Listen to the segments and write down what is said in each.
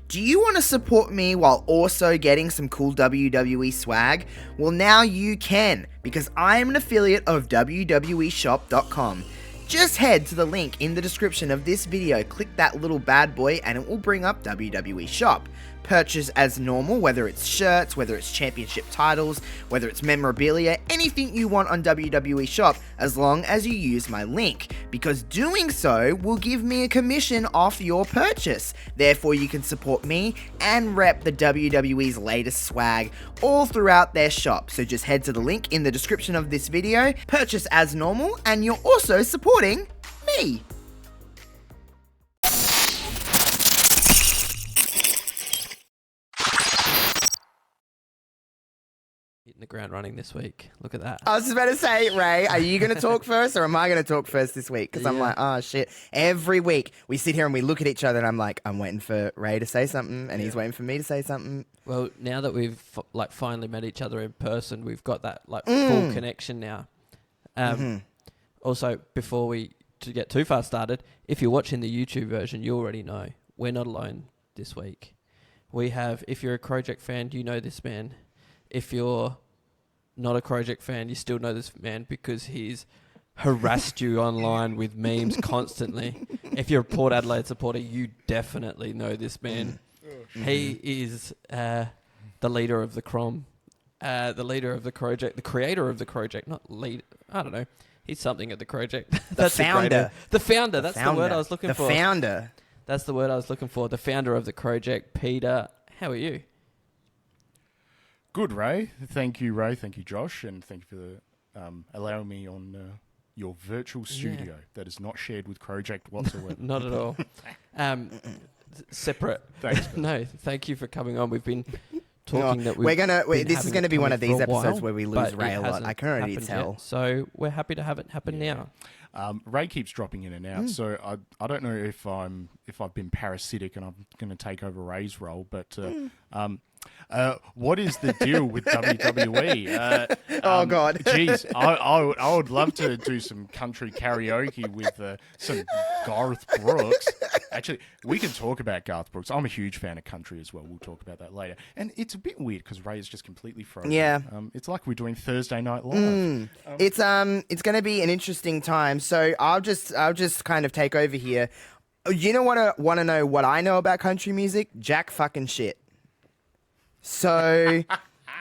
Do you want to support me while also getting some cool WWE swag? Well, now you can, because I am an affiliate of WWEshop.com. Just head to the link in the description of this video, click that little bad boy, and it will bring up WWE Shop. Purchase as normal, whether it's shirts, whether it's championship titles, whether it's memorabilia, anything you want on WWE Shop, as long as you use my link, because doing so will give me a commission off your purchase. Therefore, you can support me and rep the WWE's latest swag all throughout their shop. So just head to the link in the description of this video, purchase as normal, and you're also supporting me. Hitting the ground running this week. Look at that. I was just about to say, Ray, are you going to talk first or am I going to talk first this week? Because I'm like, oh shit. Every week we sit here and we look at each other and I'm like, I'm waiting for Ray to say something and he's waiting for me to say something. Well, now that we've finally met each other in person, we've got that full connection now. Also, before we get too far started, if you're watching the YouTube version, you already know we're not alone this week. We have, if you're a Crowject fan, you know this man. If you're not a Crowject fan, you still know this man because he's harassed you online with memes constantly. If you're a Port Adelaide supporter, you definitely know this man. He is the leader of the Crom, the leader of the Crowject, the creator of the Crowject, not lead. I don't know. He's something at the Crowject. The founder. The founder. That's the word I was looking for. The founder. That's the word I was looking for. The founder of the Crowject, Peter. How are you? Good, Ray. Thank you, Ray. Thank you, Josh. And thank you for allowing me on your virtual studio that is not shared with Crowject whatsoever. Not at all. Separate. Thanks. No, thank you for coming on. We've been talking that this is going to be one of these episodes where we lose Ray a lot. I can already tell. Yet, so we're happy to have it happen now. Ray keeps dropping in and out, so I don't know if I've been parasitic and I'm going to take over Ray's role, but what is the deal with WWE? Oh God! Geez, I would love to do some country karaoke with some Garth Brooks. Actually, we can talk about Garth Brooks. I'm a huge fan of country as well. We'll talk about that later. And it's a bit weird because Ray is just completely frozen. Yeah. It's like we're doing Thursday Night Live. It's going to be an interesting time. So I'll just kind of take over here. You know what? Want to know what I know about country music? Jack fucking shit. So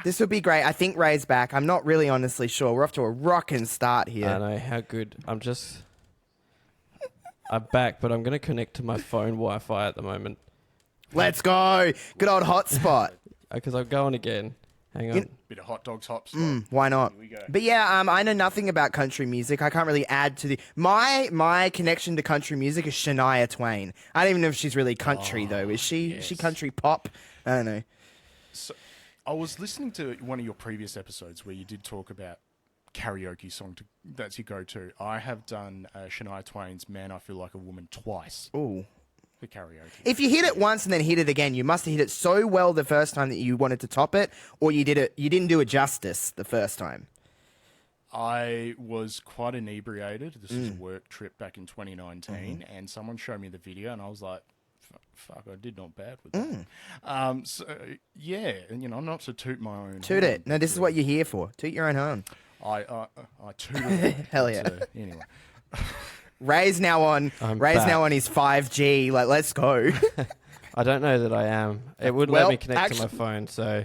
this will be great. I think Ray's back. I'm not really honestly sure. We're off to a rockin' start here. I know, how good. I'm back, but I'm going to connect to my phone Wi-Fi at the moment. Let's go. Good old hotspot. Because I'm going again. Hang on. Bit of hot dogs hops. Why not? Here we go. But yeah, I know nothing about country music. I can't really add to the... My connection to country music is Shania Twain. I don't even know if she's really country, though. Is she? Yes. Is she country pop? I don't know. So, I was listening to one of your previous episodes where you did talk about karaoke song that's your go-to. I have done Shania Twain's "Man, I Feel Like a Woman" twice. Ooh. For karaoke. If you hit it once and then hit it again, you must have hit it so well the first time that you wanted to top it, or you didn't do it justice the first time. I was quite inebriated. This was a work trip back in 2019, and someone showed me the video, and I was like, fuck, I did not bad with that. So, yeah, and, not to toot my own Toot horn, it. No, this is what you're here for. Toot your own horn. I toot it. Hell yeah. Anyway. Ray's now on his 5G. Like, let's go. I don't know that I am. It would let me connect to my phone, so...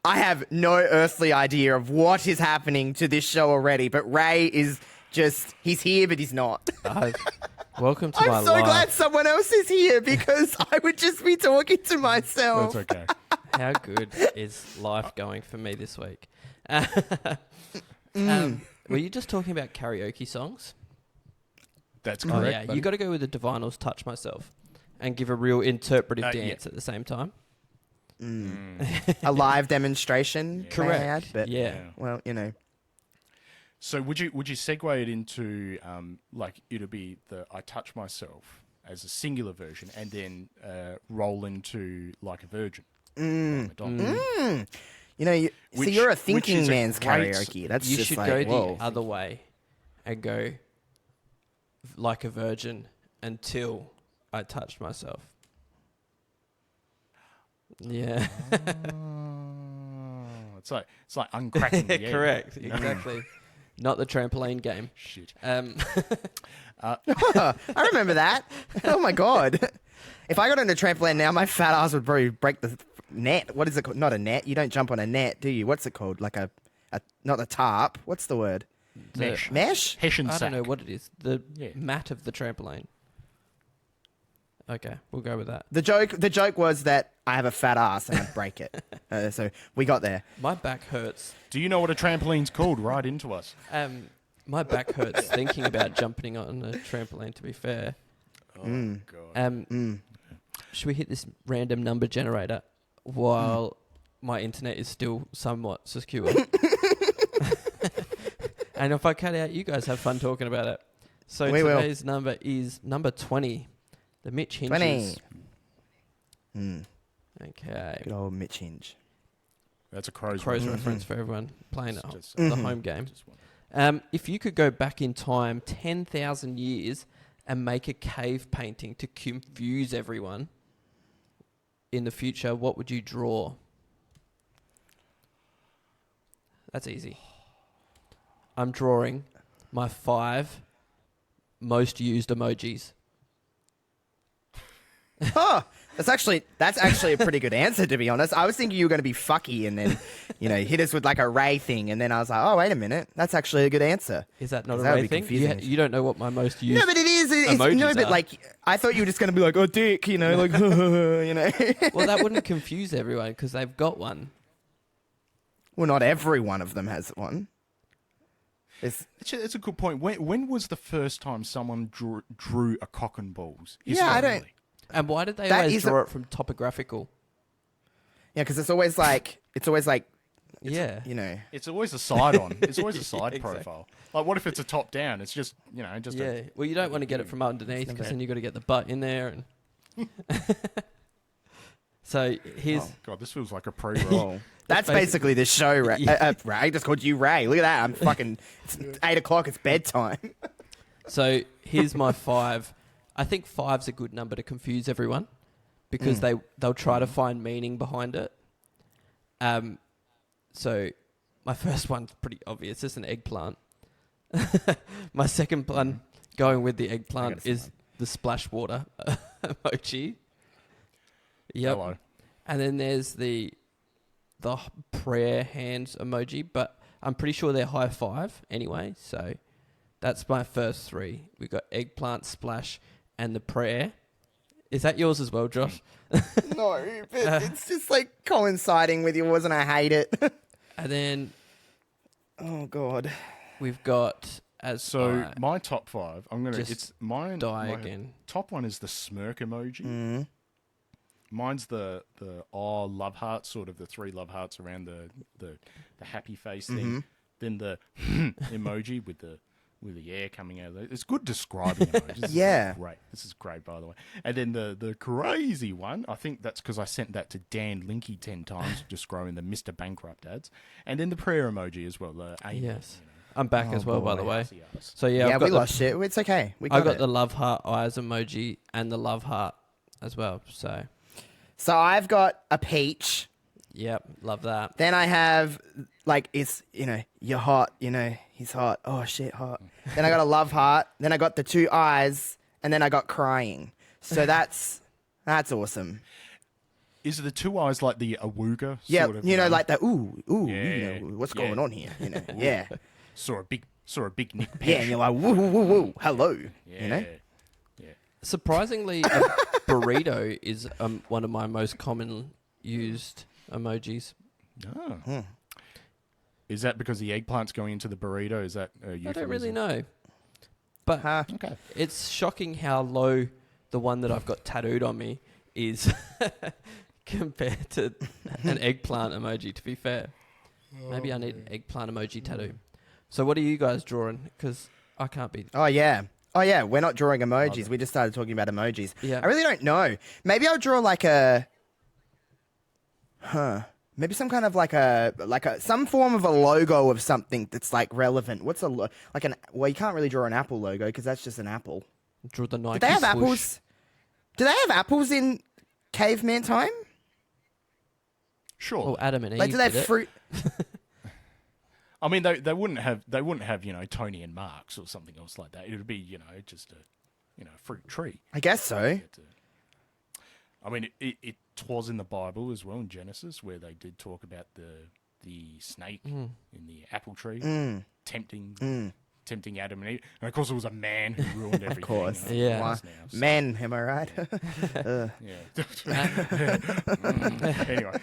I have no earthly idea of what is happening to this show already, but Ray is just... He's here, but he's not. Welcome to my life. I'm so glad someone else is here because I would just be talking to myself. That's okay. How good is life going for me this week? Were you just talking about karaoke songs? That's correct. Oh, yeah. You got to go with the Divinals' Touch Myself and give a real interpretive dance at the same time. A live demonstration, correct? May I add, but well, So would you segue it into it'll be the "I Touch Myself" as a singular version, and then roll into "Like a Virgin"? You're a thinking man's karaoke. That's you just should like, go the other way and go "Like a Virgin" until I touched myself. Yeah. It's like uncracking the egg. Correct. Exactly. Not the trampoline game. Shit. I remember that. Oh my god! If I got on a trampoline now, my fat ass would probably break the net. What is it called? Not a net. You don't jump on a net, do you? What's it called? Like a not a tarp. What's the word? Mesh. Mesh? Hessian I sack. don't know what it is. The Yeah. mat of the trampoline. Okay, we'll go with that. The joke was that I have a fat ass and I'd break it. So we got there. My back hurts. Do you know what a trampoline's called? Write into us. My back hurts thinking about jumping on a trampoline, to be fair. Oh, God. Should we hit this random number generator while my internet is still somewhat secure? And if I cut out, you guys have fun talking about it. So We will. today's number is number 20. The Mitch Hinges. 20. Okay. Good old Mitch Hinge. That's a Crow's Crow's one. reference for everyone playing at Just- the home game. Just one. If you could go back in time 10,000 years and make a cave painting to confuse everyone in the future, what would you draw? That's easy. I'm drawing my 5 most used emojis. Oh, that's actually a pretty good answer, to be honest. I was thinking you were going to be fucky and then, hit us with like a Ray thing, and then I was like, oh, wait a minute, that's actually a good answer. Is that not a 'Cause that would Ray be thing? confusing. You don't know what my most used No, but it is. emojis No, but are. like I thought you were just going to be like, oh, dick, like, Well, that wouldn't confuse everyone because they've got one. Well, not every one of them has one. It's a good point. When was the first time someone drew a cock and balls? Yeah, I don't- Historically? And why did they That always is draw it from topographical? Yeah, because it's always like, Yeah. It's always a side on. It's always a side Exactly. profile. Like, what if it's a top down? It's just, just Yeah. Well, you don't want to get it from underneath because then you got to get the butt in there. And so here's Oh, God, this feels like a pre-roll. That's basically the show, Ray. Yeah. Ray, I just called you Ray. Look at that. I'm fucking. It's 8 o'clock. It's bedtime. so here's my 5. I think 5's a good number to confuse everyone because they'll try to find meaning behind it. So my first one's pretty obvious. It's an eggplant. My second one, going with the eggplant, is the splash water emoji. Yep. Hello. And then there's the prayer hands emoji, but I'm pretty sure they're high five anyway. So that's my first 3. We've got eggplant, splash, and the prayer. Is that yours as well, Josh? No, but it's just like coinciding with yours, and I hate it. And then Oh God. we've got So my top 5, I'm gonna. Just It's mine. die my again. Top one is the smirk emoji. Mine's the love hearts, sort of the 3 love hearts around the happy face thing. Then the emoji with the air coming out of it. It's good describing emojis. This Yeah. is great. This is great, by the way. And then the crazy one, I think that's because I sent that to Dan Linky 10 times, describing the Mr. Bankrupt ads. And then the prayer emoji as well. The amen, Yes. I'm back as well, by the way. Yes. So yeah, Yeah, I've got we lost shit. It's okay. We I got got it. the love heart eyes emoji and the love heart as well. So So I've got a peach. yep, love that. Then I have like it's you're hot. He's hot. Oh shit, hot. Then I got a love heart. Then I got the 2 eyes, and then I got crying. So that's awesome. Is the 2 eyes like the awooga? Yeah, sort of, like the ooh, Yeah, what's yeah. going on here? Yeah, saw a big Nick yeah, and you're like woo, woo, woo, woo, hello. Yeah. Surprisingly, a burrito is one of my most common used emojis. Oh. Is that because the eggplant's going into the burrito? Is that a euphemism? I don't really know, but Okay. it's shocking how low the one that I've got tattooed on me is compared to an eggplant emoji. To be fair, maybe I need an eggplant emoji tattoo. So what are you guys drawing? Because I can't be. Oh yeah. We're not drawing emojis. We just started talking about emojis. Yeah. I really don't know. Maybe I'll draw like a. Maybe some kind of like a some form of a logo of something that's like relevant. What's a well, you can't really draw an Apple logo because that's just an apple. Draw the Nike Do they have swoosh. apples? Do they have apples in caveman time? Sure. Well, Adam and Eve Like, do they did it. fruit? I mean, they wouldn't have Tony and Marks or something else like that. It would be just a fruit tree. I guess so. I mean, it was in the Bible as well in Genesis where they did talk about the snake in the apple tree tempting Adam and Eve, and of course it was a man who ruined everything. Of course, Yeah. Why- Men, am I right? Yeah. Anyway,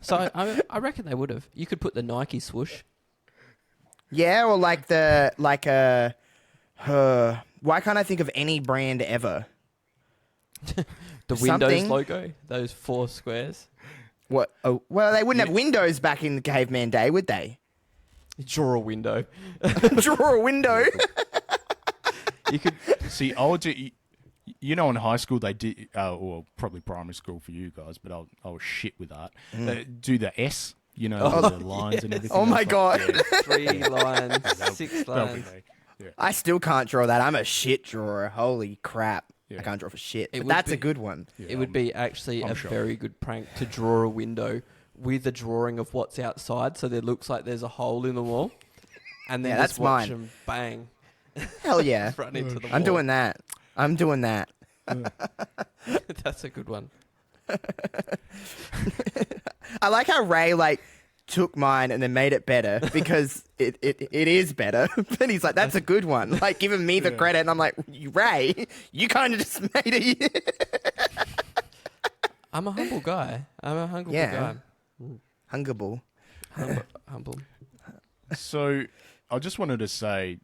So I reckon they would have. You could put the Nike swoosh. Yeah, or like why can't I think of any brand ever? The Something. Windows logo, those 4 squares. What? Oh, well, they wouldn't have windows back in the caveman day, would they? Draw a window. Draw a window. You could. see, I would do. In high school they did, or probably primary school for you guys, but I was shit with that. Do the S, the lines and everything. Oh my else. God. Yeah. 3 lines, 6 That'll be lines. me. Yeah. I still can't draw that. I'm a shit drawer. Holy crap. Yeah. I can't draw for shit. It But would that's a be- good one. Yeah, It would be actually I'm a sure. very good prank to draw a window with a drawing of what's outside, so there looks like there's a hole in the wall, and then Yeah, just that's watch mine. them bang Hell yeah. run into the wall. I'm doing that. That's a good one. I like how Ray took mine and then made it better because it is better. But he's like, that's a good one. Like giving me the credit, and I'm like, Ray, you kind of just made it. I'm a humble guy. Yeah. Hungerable. Humble. So, I just wanted to say,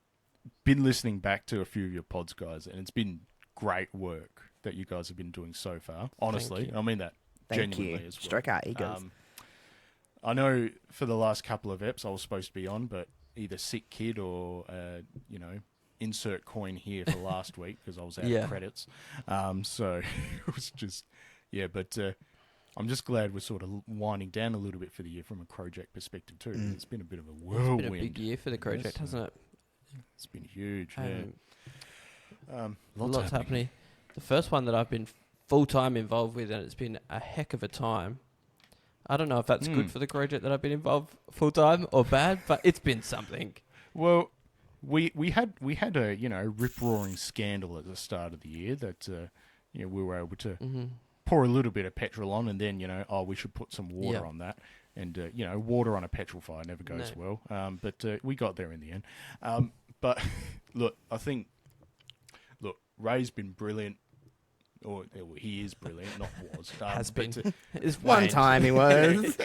been listening back to a few of your pods, guys, and it's been great work that you guys have been doing so far. Honestly, Thank you. I mean that Thank genuinely you. as well. Stroke our egos. I know for the last couple of eps I was supposed to be on, but either sick kid or insert coin here for last week because I was out Yeah. of credits. So it was just but I'm just glad we're sort of winding down a little bit for the year from a Crowject perspective too. It's been a bit of a It's whirlwind. been a big year for the Crowject, Yes. hasn't it? It's been huge. Lots happening. The first one that I've been full-time involved with, and it's been a heck of a time. I don't know if that's good for the Crowject that I've been involved full-time or bad, but it's been something. Well, we had a rip-roaring scandal at the start of the year that we were able to pour a little bit of petrol on, and then we should put some water on that, and water on a petrol fire never goes well. But we got there in the end. But look, I think Ray's been brilliant. Or he is brilliant, not was. Has been. It's one time he was.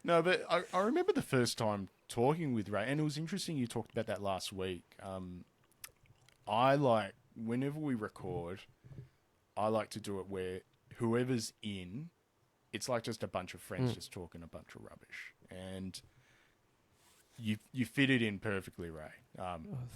No, but I remember the first time talking with Ray, and it was interesting you talked about that last week. Whenever we record, I like to do it where whoever's in, it's like just a bunch of friends just talking a bunch of rubbish. And you fit it in perfectly, Ray.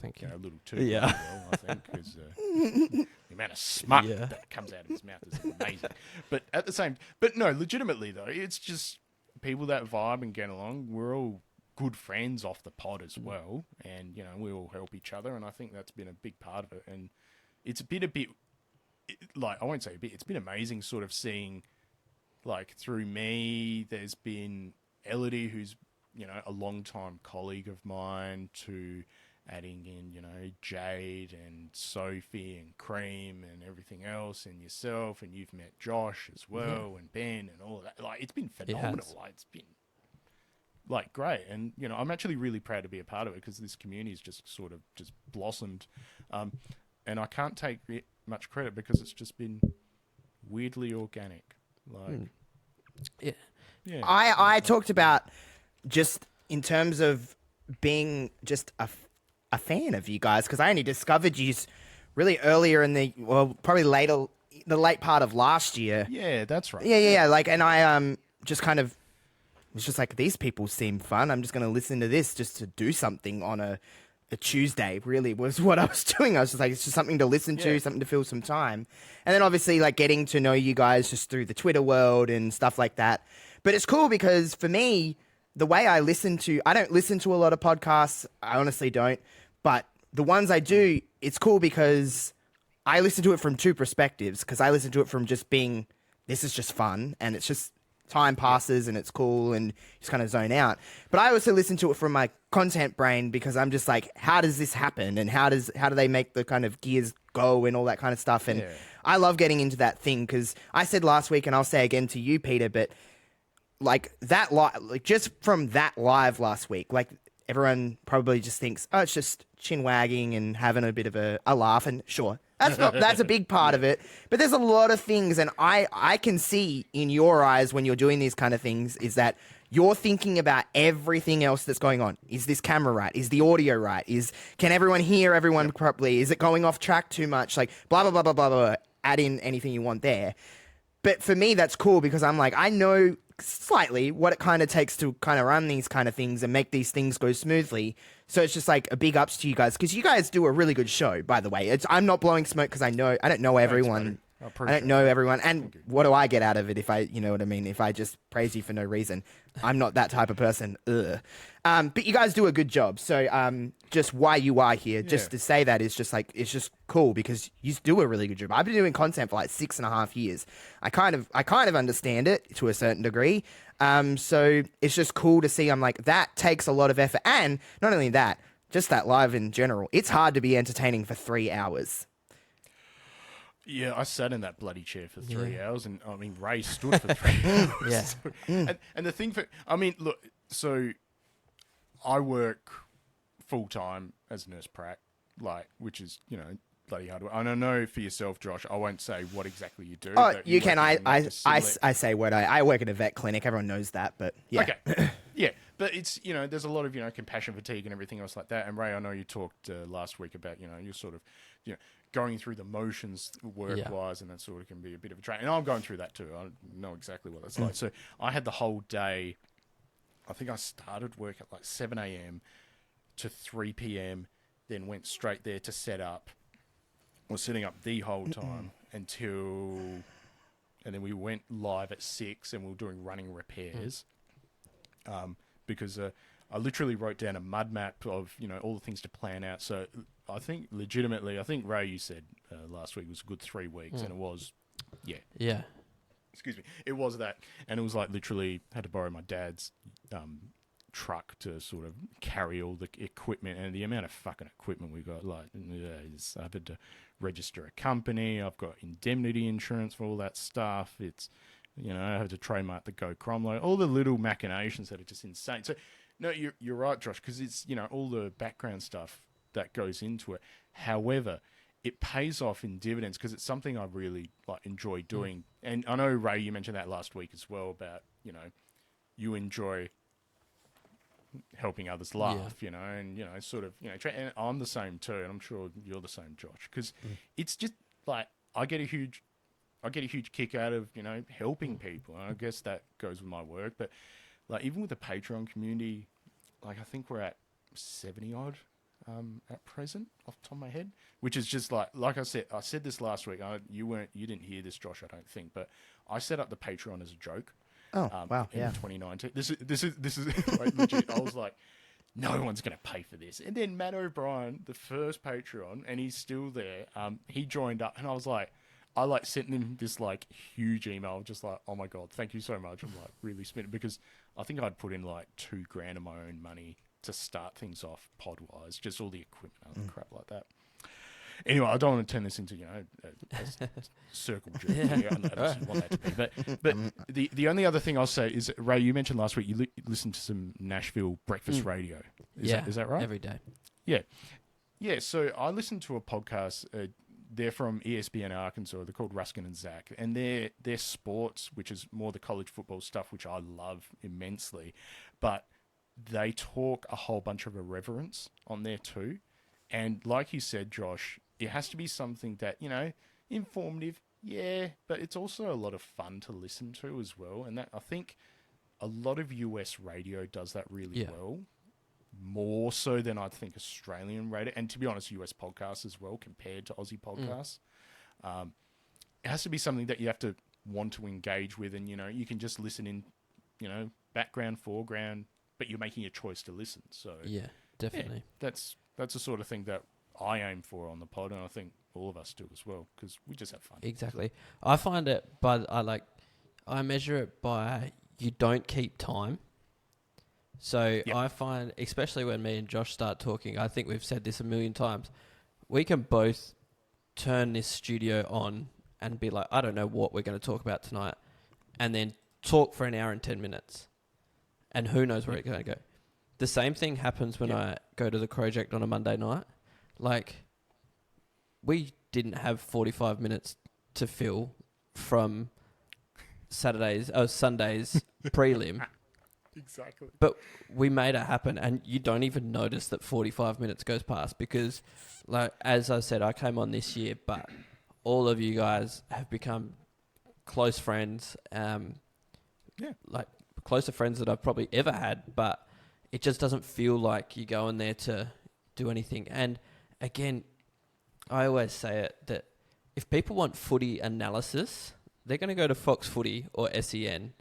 Thank you. A little too Yeah. well, I think, because the amount of smut that comes out of his mouth is amazing. But at the same, no, legitimately though, it's just people that vibe and get along. We're all good friends off the pod as well, and we all help each other, and I think that's been a big part of it. And it's been a bit like, I won't say a bit, it's been amazing sort of seeing, like, through me, there's been Elodie, who's a long-time colleague of mine, to adding in, Jade and Sophie and Cream and everything else, and yourself, and you've met Josh as well, and Ben and all of that. Like, it's been phenomenal. It's been, like, great. And, I'm actually really proud to be a part of it because this community has just sort of just blossomed. And I can't take much credit because it's just been weirdly organic. Like, yeah. I talked about just in terms of being just a fan of you guys, because I only discovered you really earlier in probably the late part of last year. Yeah, that's right. Yeah. Like, and I just kind of was just like, these people seem fun. I'm just going to listen to this just to do something on a Tuesday, really, was what I was doing. I was just like, it's just something to listen to, something to fill some time. And then obviously, like, getting to know you guys just through the Twitter world and stuff like that. But it's cool because for me, the way I don't listen to a lot of podcasts. I honestly don't. But the ones I do, it's cool because I listen to it from two perspectives. Because I listen to it from just being, this is just fun. And it's just time passes and it's cool and just kind of zone out. But I also listen to it from my content brain because I'm just like, how does this happen? And how do they make the kind of gears go and all that kind of stuff? And I love getting into that thing because I said last week, and I'll say again to you, Peter, but like that like just from that live last week, like everyone probably just thinks, oh, it's just chin wagging and having a bit of a laugh, and sure, that's a big part of it. But there's a lot of things, and I can see in your eyes when you're doing these kind of things is that you're thinking about everything else that's going on. Is this camera right? Is the audio right? Can everyone hear everyone properly? Is it going off track too much? Like blah blah blah blah blah blah. Add in anything you want there. But for me, that's cool because I'm like, I know slightly what it kind of takes to kind of run these kind of things and make these things go smoothly. So it's just like a big ups to you guys because you guys do a really good show, by the way. I'm not blowing smoke because I don't know everyone. I don't know everyone. And what do I get out of it if you know what I mean? If I just praise you for no reason, I'm not that type of person. Ugh. But you guys do a good job. So just why you are here, just to say that is just like, it's just cool because you do a really good job. I've been doing content for like 6.5 years. I kind of understand it to a certain degree. So it's just cool to see. I'm like, that takes a lot of effort. And not only that, just that live in general. It's hard to be entertaining for 3 hours. Yeah, I sat in that bloody chair for 3 hours, and I mean, Ray stood for 3 hours. And the thing look, so I work full time as a nurse prac, which is, bloody hard work. And I know for yourself, Josh, I won't say what exactly you do. Oh, you can. I say what I work at a vet clinic. Everyone knows that, but yeah. Okay. Yeah, but it's, there's a lot of, compassion fatigue and everything else like that. And Ray, I know you talked last week about, you're sort of, going through the motions work-wise, and that sort of can be a bit of a drain. And I'm going through that too. I know exactly what that's like. So I had the whole day, I think I started work at like 7 a.m. to 3 p.m., then went straight there to set up. Was setting up the whole time and then we went live at 6 and we were doing running repairs. Because I literally wrote down a mud map of, all the things to plan out. So I think Ray, you said last week was a good 3 weeks, and it was, Yeah. Excuse me. It was that. And it was like literally had to borrow my dad's truck to sort of carry all the equipment, and the amount of fucking equipment we got, I've had to register a company, I've got indemnity insurance for all that stuff. It's, I have to trademark the Go Cromlo, all the little machinations that are just insane. So, no, you're right, Josh, because it's, all the background stuff that goes into it. However, it pays off in dividends because it's something I really enjoy doing. And I know, Ray, you mentioned that last week as well about, you enjoy helping others laugh, and, sort of, and I'm the same too, and I'm sure you're the same, Josh, because it's just I get a huge kick out of, helping people. And I guess that goes with my work, but even with the Patreon community, I think we're at 70 odd at present off the top of my head, which is just like I said this last week. You didn't hear this, Josh, I don't think, but I set up the Patreon as a joke. Oh, wow. In 2019. This is legit. I was like, no one's going to pay for this. And then Matt O'Brien, the first Patreon, and he's still there. He joined up, and I was like, I sent him this huge email, just oh my God, thank you so much. I'm really smitten because I think I'd put in $2,000 of my own money to start things off pod wise, just all the equipment and crap like that. Anyway, I don't want to turn this into a circle jerk. I don't want that to be. But the only other thing I'll say is, Ray, you mentioned last week you listened to some Nashville breakfast radio. Is that right? Every day. Yeah. So I listened to a podcast. They're from ESPN Arkansas. They're called Ruskin and Zach, and they're sports, which is more the college football stuff, which I love immensely. But they talk a whole bunch of irreverence on there too. And like you said, Josh, it has to be something that, informative, but it's also a lot of fun to listen to as well. And that, I think a lot of US radio does that really well, more so than I think Australian radio. And to be honest, US podcasts as well, compared to Aussie podcasts. It has to be something that you have to want to engage with. And, you can just listen in, background, foreground, but you're making a choice to listen. So yeah, definitely. That's the sort of thing that I aim for on the pod, and I think all of us do as well, because we just have fun. Exactly. I find it, but I measure it by you don't keep time. So Yep. I find, especially when me and Josh start talking, I think we've said this a million times, we can both turn this studio on and be like, I don't know what we're going to talk about tonight, and then talk for an hour and 10 minutes. And who knows where it's going to go. The same thing happens when I go to the Crowject on a Monday night. Like, we didn't have 45 minutes to fill from Sunday's prelim. Exactly. But we made it happen, and you don't even notice that 45 minutes goes past because, like, as I said, I came on this year, but all of you guys have become close friends, like closer friends that I've probably ever had, but it just doesn't feel like you go in there to do anything. And again, I always say it that if people want footy analysis, they're going to go to Fox Footy or SEN.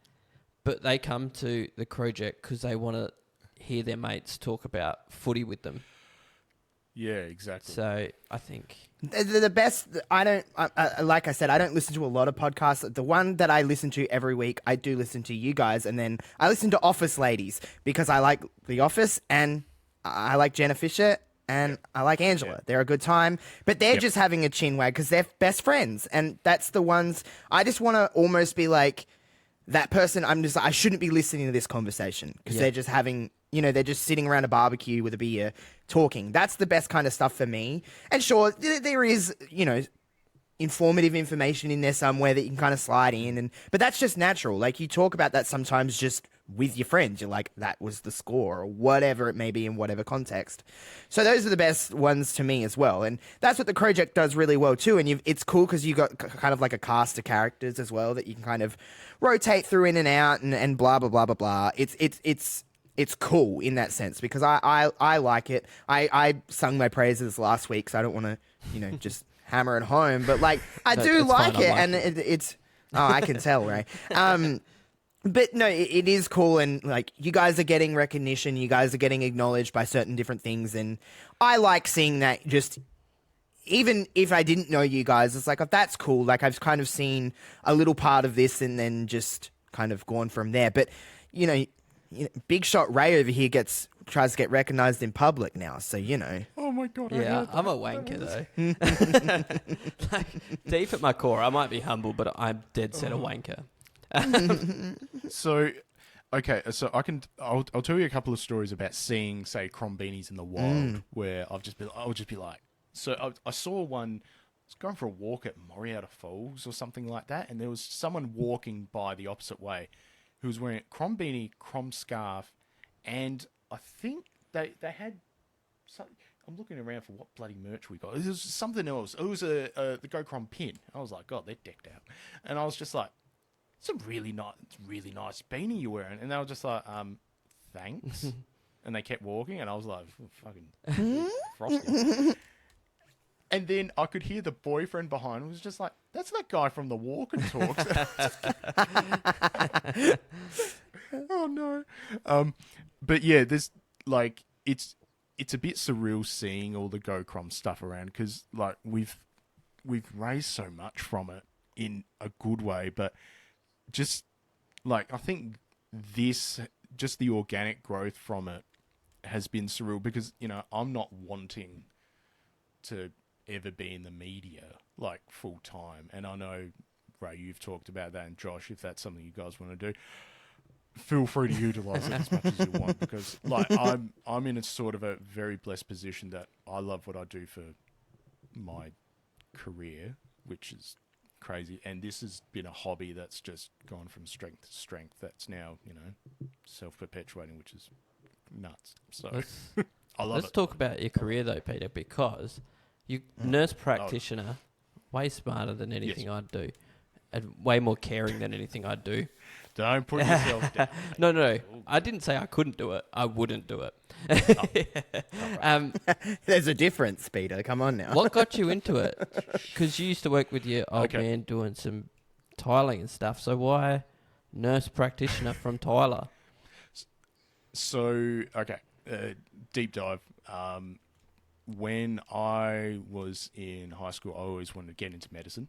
But they come to the Crowject because they want to hear their mates talk about footy with them. Yeah, exactly. So I think The best, like I said, I don't listen to a lot of podcasts. The one that I listen to every week, I do listen to you guys, and then I listen to Office Ladies because I like The Office, and I like Jenna Fisher, and I like Angela. Yeah. They're a good time, but they're just having a chin wag because they're best friends, and that's the ones I just want to almost be like, that person, I shouldn't be listening to this conversation because they're just having, they're just sitting around a barbecue with a beer talking. That's the best kind of stuff for me. And sure, there is, informative information in there somewhere that you can kind of slide in. But that's just natural. Like, you talk about that sometimes just with your friends. You're like, that was the score, or whatever it may be in whatever context. So those are the best ones to me as well. And that's what the Crowject does really well too. And it's cool because you got kind of like a cast of characters as well that you can kind of rotate through in and out and blah, blah, blah, blah, blah. It's cool in that sense because I like it. I sung my praises last week, so I don't want to, just hammer it home. But like, I do like it, and it's. Oh, I can tell, right? But no, it is cool, and like, you guys are getting recognition. You guys are getting acknowledged by certain different things, and I like seeing that. Just even if I didn't know you guys, it's like, oh, that's cool. Like, I've kind of seen a little part of this, and then just kind of gone from there. But Big Shot Ray over here tries to get recognized in public now, so Oh my god! yeah, I'm a wanker though. Like, deep at my core, I might be humble, but I'm dead set a wanker. So, okay, so I'll tell you a couple of stories about seeing, say, crombinis in the wild, where I'll just be like, so I saw one. I was going for a walk at Moriata Falls or something like that, and there was someone walking by the opposite way who was wearing a crombini, crom scarf, and I think they had something. I'm looking around for what bloody merch we got. It was something else. It was the Go Crom pin. I was like, God, they're decked out, and I was just like, it's a really nice beanie you're wearing, and they were just like, thanks, and they kept walking, and I was like, fucking frosty. And then I could hear the boyfriend behind was just like, that's that guy from the Walk and Talks. Oh no. But yeah, there's like, it's a bit surreal seeing all the GoCrom stuff around because like we've raised so much from it in a good way, but just like, I think just the organic growth from it has been surreal because, I'm not wanting to ever be in the media like full time, and I know, Ray, you've talked about that, and Josh, if that's something you guys want to do, feel free to utilize it as much as you want because like I'm in a sort of a very blessed position that I love what I do for my career, which is crazy, and this has been a hobby that's just gone from strength to strength that's now self-perpetuating, which is nuts. So I love it. Let's talk about your career though, Peter, because you nurse practitioner, way smarter than anything I'd do, and way more caring than anything I'd do. Don't put yourself down. No. I didn't say I couldn't do it. I wouldn't do it. There's a difference, Peter. Come on now. What got you into it? Because you used to work with your old man doing some tiling and stuff. So why nurse practitioner from Tyler? So, deep dive. When I was in high school, I always wanted to get into medicine,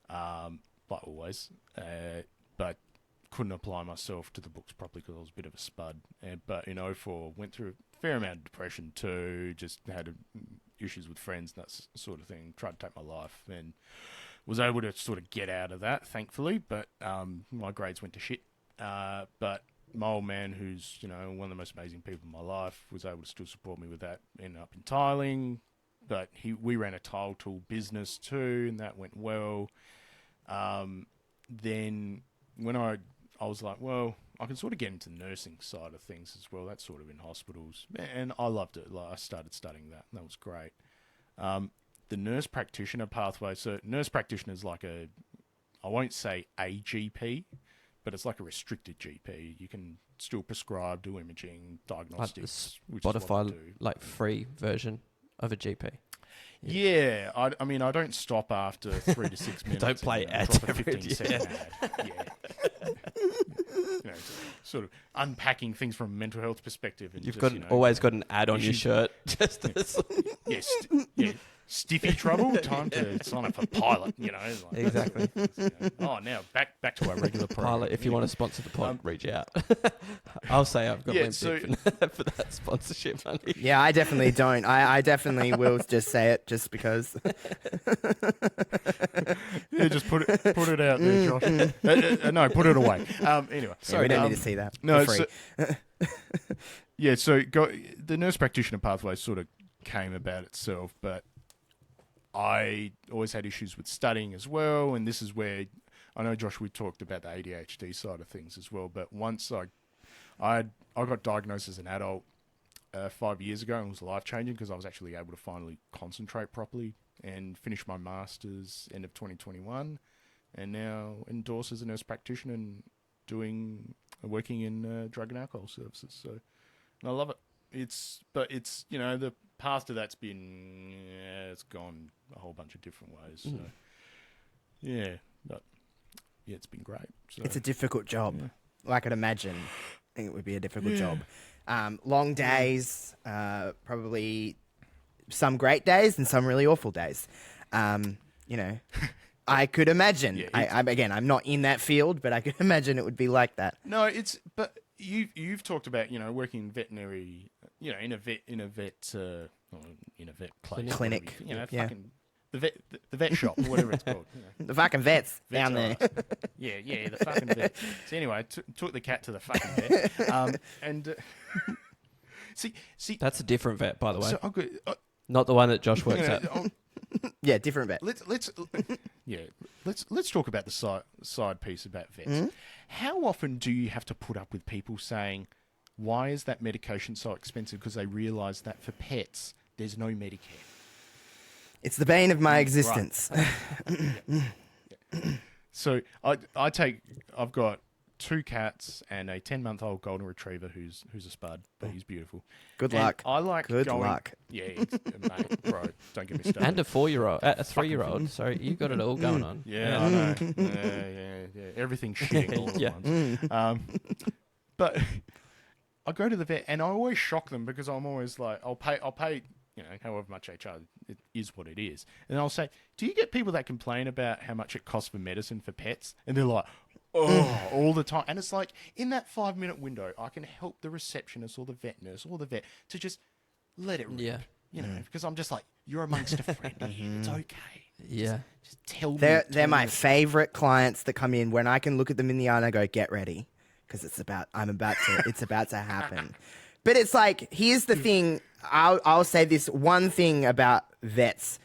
like always. But couldn't apply myself to the books properly because I was a bit of a spud. But in '04, went through a fair amount of depression too, just had issues with friends and that sort of thing, tried to take my life, and was able to sort of get out of that, thankfully, but my grades went to shit. But my old man, who's, you know, one of the most amazing people in my life, was able to still support me with that, ended up in tiling, but we ran a tile tool business too, and that went well. Then when I was like, well, I can sort of get into the nursing side of things as well. That's sort of in hospitals, and I loved it. Like, I started studying that, and that was great. The nurse practitioner pathway. So nurse practitioner is like I won't say a GP, but it's like a restricted GP. You can still prescribe, do imaging, diagnostics, like the Spotify, like free version of a GP. Yeah, I mean, I don't stop after 3 to 6 minutes. Don't play ads drop a 15-second ad. Yeah. You know, sort of unpacking things from a mental health perspective. And You've just, always got an ad on your shirt. Just as stiffy trouble, time to sign up for Pilot, you know. Like, exactly. Oh, now back to our regular program. Pilot, if you want to sponsor the pod, reach out. I'll say I've got Limp Dick for that sponsorship money. Yeah, I definitely don't. I definitely will just say it just because. Yeah, just put it out there, Josh. No, put it away. Anyway, sorry, we don't need to see that. No, for free. So the nurse practitioner pathway sort of came about itself, but I always had issues with studying as well, and this is where I know, Josh, we talked about the ADHD side of things as well, but once I got diagnosed as an adult 5 years ago, and it was life-changing because I was actually able to finally concentrate properly and finish my master's end of 2021, and now endorsed as a nurse practitioner and working in drug and alcohol services. So, and I love it. It's you know, the path to that's been it's gone a whole bunch of different ways. So yeah, but yeah, it's been great. So, it's a difficult job. Yeah. I could imagine. I think it would be a difficult job. Long days, probably some great days and some really awful days. You know, I could imagine. I'm not in that field, but I could imagine it would be like that. No, but you've talked about, you know, working in veterinary, you know, in a vet place, clinic, you know, fucking the vet shop, whatever it's called. You know. The fucking vets down there. Yeah, the fucking vet. So anyway, took the cat to the fucking vet, and see, that's a different vet, by the way. So I'm good. Not the one that Josh works at. Yeah, different vet. Let's talk about the side piece about vets. Mm-hmm. How often do you have to put up with people saying, "Why is that medication so expensive?" Because they realise that for pets, there's no Medicare. It's the bane of my existence. Right. So I've got 2 cats and a 10-month-old golden retriever who's a spud, but he's beautiful. Good luck. I like Good luck. Yeah, mate, bro, don't get me started. And a 4-year-old, a 3-year-old. So you've got it all going on. Yeah, I know. Yeah. Everything's shitting all at once. But I go to the vet and I always shock them because I'm always like, I'll pay. You know, however much I charge, it is what it is. And I'll say, do you get people that complain about how much it costs for medicine for pets? And they're like, oh, all the time. And it's like, in that 5-minute window, I can help the receptionist or the vet nurse or the vet to just let it rip. Yeah. You know, because I'm just like, you're amongst a friend here. It's okay. Yeah. Just tell me. They're my favorite clients that come in when I can look at them in the eye and I go, get ready. Because it's about to happen. But it's like, here's the thing. I'll say this one thing about vets.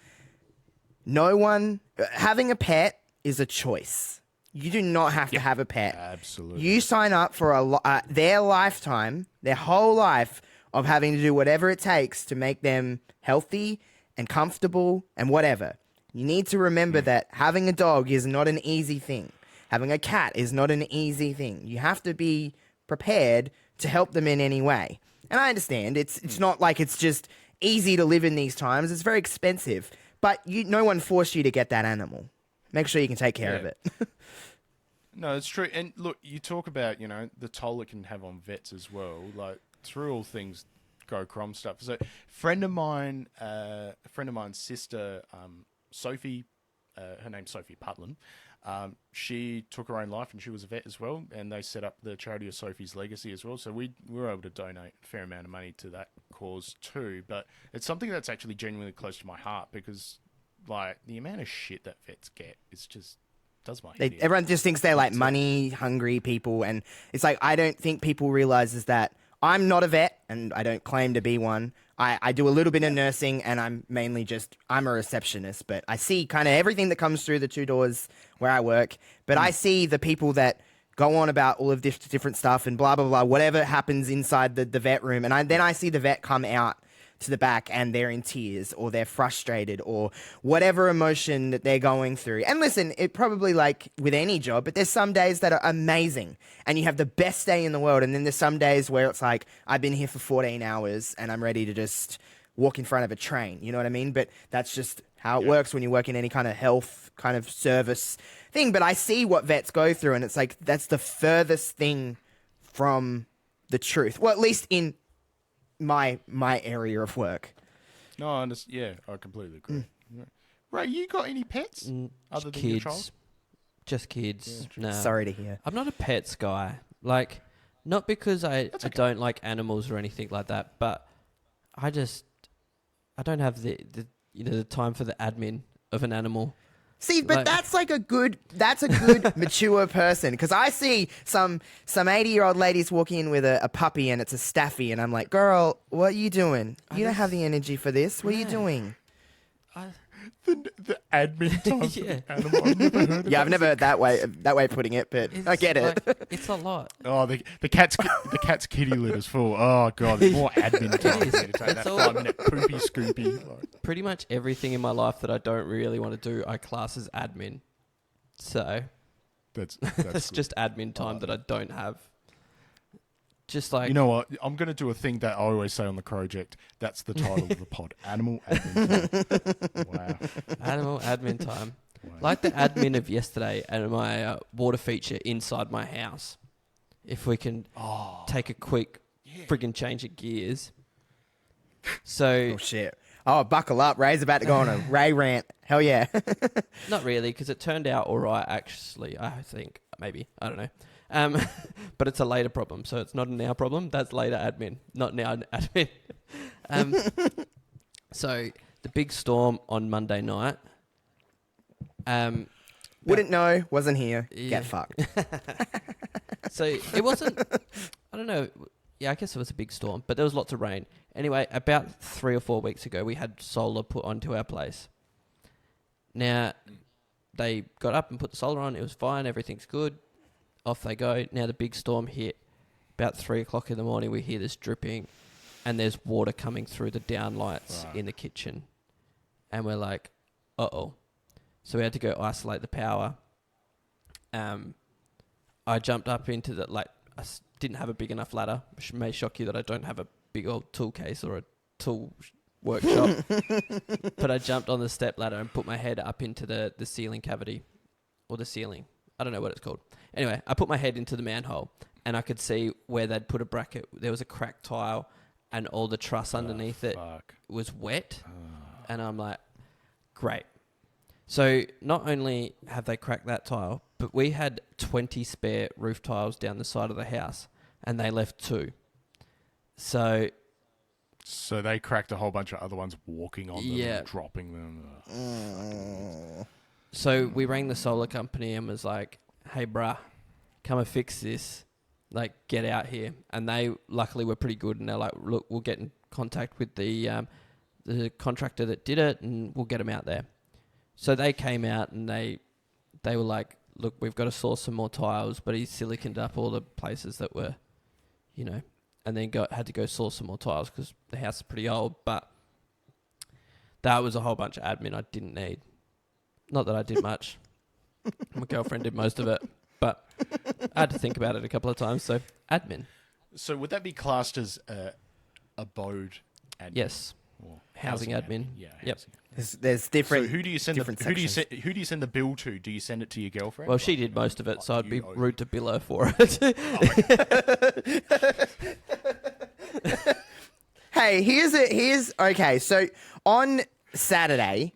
Having a pet is a choice. You do not have to have a pet. Absolutely. You sign up for their lifetime, their whole life of having to do whatever it takes to make them healthy and comfortable and whatever. You need to remember that having a dog is not an easy thing. Having a cat is not an easy thing. You have to be prepared to help them in any way. And I understand it's not like it's just easy to live in these times. It's very expensive. But no one forced you to get that animal. Make sure you can take care of it. No, it's true. And look, you talk about, you know, the toll it can have on vets as well. Like, through all things go crom stuff. So a friend of mine's sister, Sophie, her name's Sophie Putland, She took her own life, and she was a vet as well. And they set up the charity of Sophie's Legacy as well. So we were able to donate a fair amount of money to that cause too. But it's something that's actually genuinely close to my heart because, like, the amount of shit that vets get is just does my head in. Everyone just thinks they're like money hungry people, and it's like I don't think people realizes that I'm not a vet and I don't claim to be one. I do a little bit of nursing, and I'm a receptionist, but I see kind of everything that comes through the 2 doors where I work. But I see the people that go on about all of this different stuff and blah, blah, blah, whatever happens inside the vet room. And then I see the vet come out to the back and they're in tears or they're frustrated or whatever emotion that they're going through. And listen, it probably like with any job, but there's some days that are amazing and you have the best day in the world. And then there's some days where it's like, I've been here for 14 hours and I'm ready to just walk in front of a train. You know what I mean? But that's just how it works when you work in any kind of health kind of service thing. But I see what vets go through and it's like, that's the furthest thing from the truth. Well, at least in my area of work. No, I completely agree. Ray, you got any pets other than your child? Just kids. Yeah, no. Sorry to hear. I'm not a pets guy. Like, not because I don't like animals or anything like that, but I don't have the time for the admin of an animal. See, but that's a good mature person. Because I see some 80-year-old ladies walking in with a puppy and it's a staffy, and I'm like, girl, what are you doing? You don't have the energy for this. What are you doing? The admin time for the animal. I've never heard that way of putting it, but I get it. Like, it's a lot. Oh, the cat's kitty litter's full. Oh god, there's more admin time to take that 5-minute poopy scoopy. Pretty much everything in my life that I don't really want to do, I class as admin. So that's just admin time that I don't have. Just like, you know what? I'm going to do a thing that I always say on the Crowject. That's the title of the pod. Animal admin time. Wow. Animal admin time. Wow. Like the admin of yesterday and my water feature inside my house. If we can take a quick friggin' change of gears. So. Oh, shit. Oh, buckle up. Ray's about to go on a Ray rant. Hell yeah. Not really, because it turned out all right, actually. I think. Maybe. I don't know. But it's a later problem, so it's not a now problem. That's later admin, not now admin. So the big storm on Monday night. Wouldn't know, wasn't here. Yeah. Get fucked. So it wasn't. I don't know. Yeah, I guess it was a big storm, but there was lots of rain. Anyway, about 3 or 4 weeks ago, we had solar put onto our place. Now, they got up and put the solar on. It was fine. Everything's good. Off they go. Now the big storm hit. About 3 o'clock in the morning, we hear this dripping, and there's water coming through the downlights in the kitchen. And we're like, uh-oh. So we had to go isolate the power. I jumped up into the, I didn't have a big enough ladder, which may shock you that I don't have a big old tool case or a tool workshop. But I jumped on the step ladder and put my head up into the ceiling cavity, or the ceiling. I don't know what it's called. Anyway, I put my head into the manhole and I could see where they'd put a bracket. There was a cracked tile and all the truss underneath it was wet. And I'm like, great. So not only have they cracked that tile, but we had 20 spare roof tiles down the side of the house and they left 2. So they cracked a whole bunch of other ones walking on them and dropping them. So we rang the solar company and was like, hey, bruh, come and fix this. Like, get out here. And they luckily were pretty good. And they're like, look, we'll get in contact with the contractor that did it and we'll get them out there. So they came out and they were like, look, we've got to source some more tiles. But he siliconed up all the places that were, and then had to go source some more tiles because the house is pretty old. But that was a whole bunch of admin I didn't need. Not that I did much. My girlfriend did most of it, but I had to think about it a couple of times. So, admin. So, would that be classed as abode admin? Yes. Or housing admin. Yeah. Yep. There's different. So, who do you send different who do you send the bill to? Do you send it to your girlfriend? Well, she did most of it, so I'd be rude to bill her for it. Hey, here's okay. So on Saturday,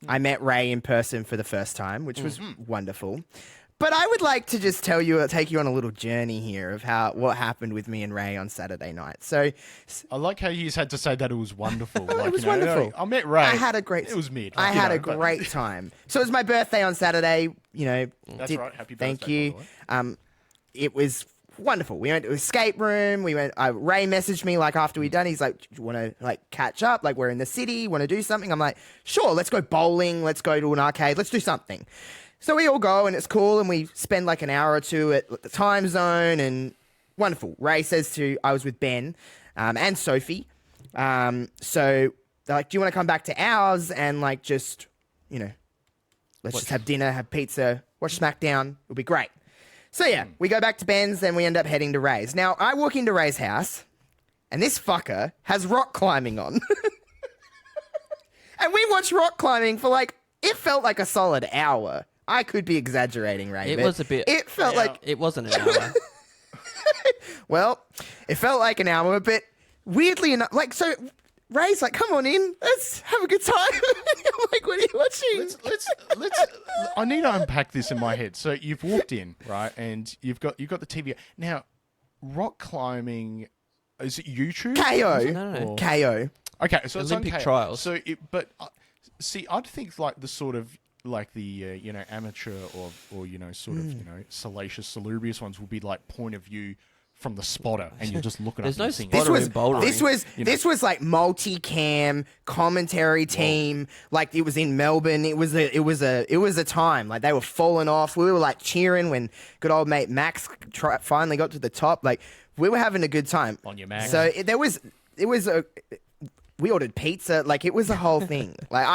I met Ray in person for the first time, which was wonderful. But I would like to just take you on a little journey here of what happened with me and Ray on Saturday night. So I like how you just had to say that it was wonderful. Like, it was wonderful. I met Ray. I had a great. It was mid. I had a great time. So it was my birthday on Saturday. That's right. Happy birthday. Thank you. By the way. It was wonderful. We went to an escape room. We went. Ray messaged me like after we done. He's like, "Do you want to like catch up? Like we're in the city. Want to do something?" I'm like, "Sure. Let's go bowling. Let's go to an arcade. Let's do something." So we all go and it's cool and we spend like an hour or two at the time zone and wonderful. Ray says I was with Ben and Sophie. So they're like, do you want to come back to ours and like just, let's just have dinner, have pizza, watch SmackDown. It'll be great. So yeah, we go back to Ben's, then we end up heading to Ray's. Now I walk into Ray's house and this fucker has rock climbing on. And we watched rock climbing for like, it felt like a solid hour. I could be exaggerating, Ray. It was a bit. It felt like... It wasn't an hour. Well, it felt like an hour, but weirdly enough... Like, so Ray's like, come on in. Let's have a good time. I'm like, what are you watching? Let's I need to unpack this in my head. So you've walked in, right? And you've got the TV. Now, rock climbing... Is it YouTube? KO. No. KO. Okay, so Olympic it's on KO. trials. So, see, I'd think like the sort of like the amateur or sort of salacious, salubrious ones will be like point of view from the spotter, and you're just looking There's up no and seeing spotter it. in bouldering. This was like multi-cam commentary team. Like it was in Melbourne. It was a time. Like they were falling off. We were like cheering when good old mate Max finally got to the top. Like we were having a good time. On your Max. So we ordered pizza. Like, it was a whole thing. Like,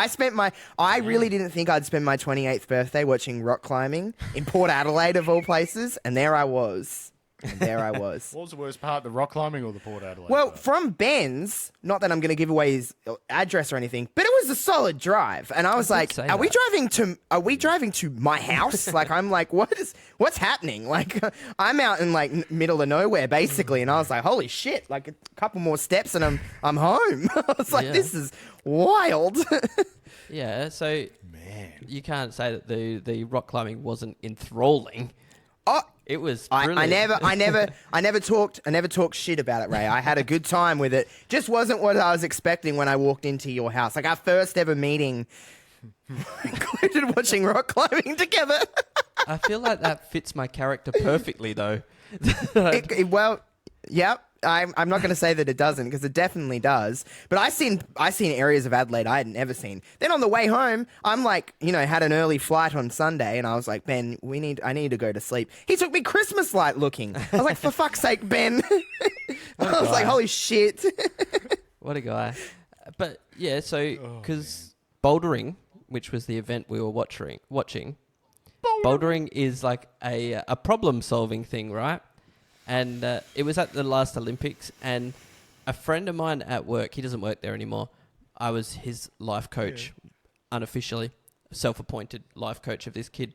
I really didn't think I'd spend my 28th birthday watching rock climbing in Port Adelaide, of all places. And there I was. What was the worst part, the rock climbing or the Port Adelaide? Well, part? from Ben's, not that I'm going to give away his address or anything, but it was a solid drive. And I was like, are we driving to my house? Like, I'm like, what's happening? Like, I'm out in like middle of nowhere basically. And I was like, holy shit, like a couple more steps and I'm home. I was like, This is wild. Yeah. So man, you can't say that the rock climbing wasn't enthralling. Oh, it was I never talked shit about it, Ray. I had a good time with it. Just wasn't what I was expecting when I walked into your house. Like our first ever meeting included watching rock climbing together. I feel like that fits my character perfectly, though. Well, yep. I'm not going to say that it doesn't because it definitely does. But I seen areas of Adelaide I had never seen. Then on the way home, I'm like, had an early flight on Sunday, and I was like, Ben, I need to go to sleep. He took me Christmas light looking. I was like, for fuck's sake, Ben. I was like, holy shit. What a guy. But yeah, so because bouldering, which was the event we were watching, bouldering is like a problem-solving thing, right? And it was at the last Olympics, and a friend of mine at work, he doesn't work there anymore. I was his life coach, unofficially, self-appointed life coach of this kid.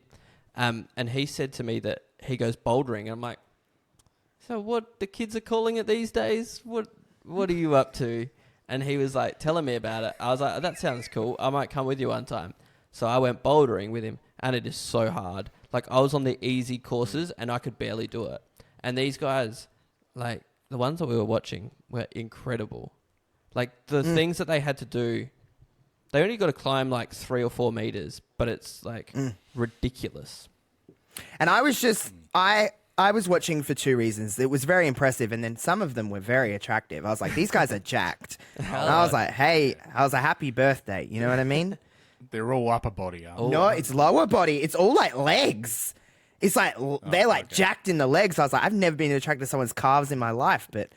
And he said to me that he goes bouldering. And I'm like, so what the kids are calling it these days? What are you up to? And he was like telling me about it. I was like, that sounds cool. I might come with you one time. So I went bouldering with him, and it is so hard. Like I was on the easy courses, and I could barely do it. And these guys, like, the ones that we were watching were incredible. Like, the things that they had to do, they only got to climb, like, 3 or 4 meters, but it's, like, ridiculous. And I was just, I was watching for 2 reasons. It was very impressive, and then some of them were very attractive. I was like, these guys are jacked. And I was like, hey, I was a happy birthday. You know what I mean? They're all upper body, aren't they? No, it's lower body. It's all, like, legs. It's like, they're like jacked in the legs. I was like, I've never been attracted to someone's calves in my life, but...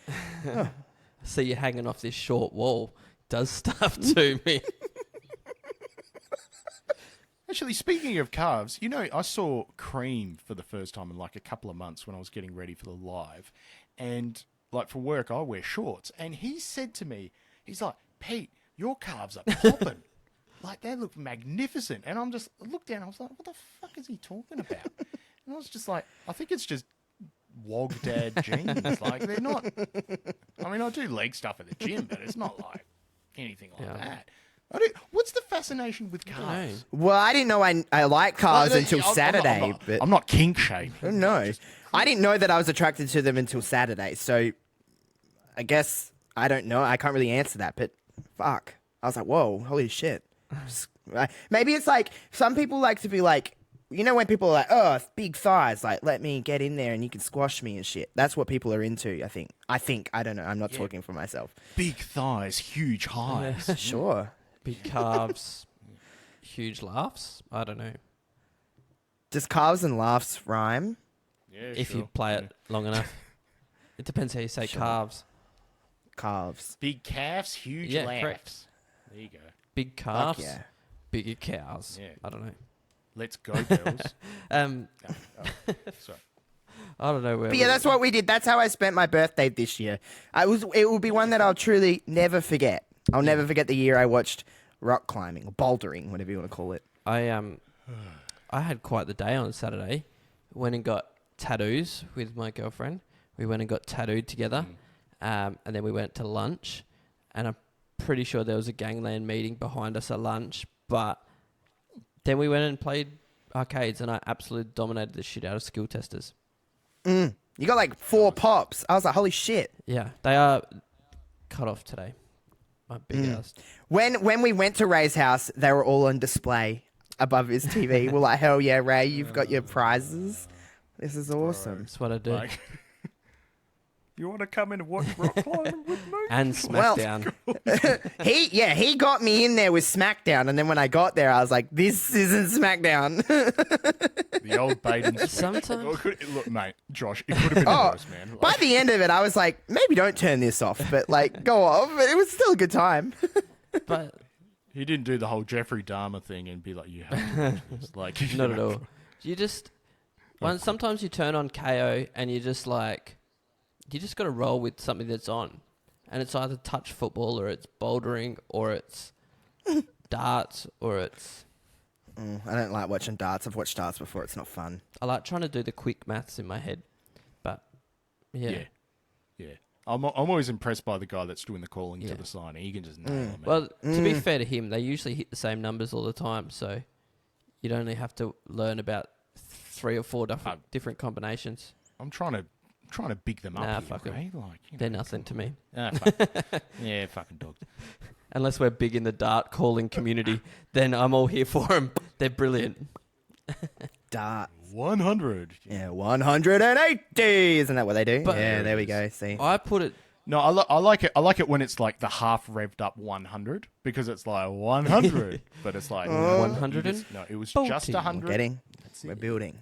See you hanging off this short wall does stuff to me. Actually, speaking of calves, I saw Cream for the first time in like a couple of months when I was getting ready for the live. And like for work, I wear shorts. And he said to me, he's like, Pete, your calves are popping. Like, they look magnificent. And I'm just, looked down, I was like, what the fuck is he talking about? And I was just like, I think it's just wog dad jeans. Like, they're not, I mean, I do leg stuff at the gym, but it's not like anything like that. What's the fascination with I don't cars? Well, I didn't know I liked cars until Saturday. I'm not kink shaming. No, I didn't know that I was attracted to them until Saturday. So I guess I don't know. I can't really answer that. But fuck, I was like, whoa, holy shit. Maybe it's like some people like to be like, you know, when people are like, oh, big thighs, like let me get in there and you can squash me and shit. That's what people are into. I think. I don't know. I'm not talking for myself. Big thighs, huge highs. Sure. Big calves, huge laughs. I don't know. Does calves and laughs rhyme? Yeah, If you sure. play it long enough. It depends how you say calves. Calves. Big calves, huge Yeah, laughs. correct. There you go. Big calves, yeah. bigger cows. Yeah. I don't know. Let's go, girls. Sorry. I don't know where. But yeah, that's what we did. That's how I spent my birthday this year. It will be one that I'll truly never forget. I'll never forget the year I watched rock climbing or bouldering, whatever you want to call it. I had quite the day on Saturday. Went and got tattoos with my girlfriend. We went and got tattooed together, and then we went to lunch. And I'm pretty sure there was a gangland meeting behind us at lunch. But then we went and played arcades, and I absolutely dominated the shit out of skill testers. You got like 4 pops. I was like, holy shit. Yeah, they are cut off today. My big ass. When we went to Ray's house, they were all on display above his TV. We're like, hell yeah, Ray, you've got your prizes. This is awesome. That's what I do. Like, you want to come in and watch rock climbing with me? And SmackDown. He got me in there with SmackDown, and then when I got there, I was like, this isn't SmackDown. The old bait and switch. Sometimes- Look, mate, Josh, it could have been worse, man. By the end of it, I was like, maybe don't turn this off, but like, go off. But it was still a good time. But He didn't do the whole Jeffrey Dahmer thing and be like, you have to watch this. Like, you not at know. all. You just... sometimes you turn on KO and you just like... You just got to roll with something that's on. And it's either touch football or it's bouldering or it's darts or it's... I don't like watching darts. I've watched darts before. It's not fun. I like trying to do the quick maths in my head. But, yeah. Yeah. I'm always impressed by the guy that's doing the calling to the sign. He can just nail them. Well, to be fair to him, they usually hit the same numbers all the time. So you'd only have to learn about 3 or 4 different combinations. I'm trying to big them up. Nah, Here, fuck 'em. right? Like, you know. They're nothing to me. Yeah, fucking dogs. Unless we're big in the dart calling community, then I'm all here for them. They're brilliant. Dart. 100. Yeah, 180. Isn't that what they do? But- Yeah, there we go. See. I put it... No, I like it. I like it when it's like the half revved up 100 because it's like 100, but it's like 100 and No, it was 40. just We're 100. we're building.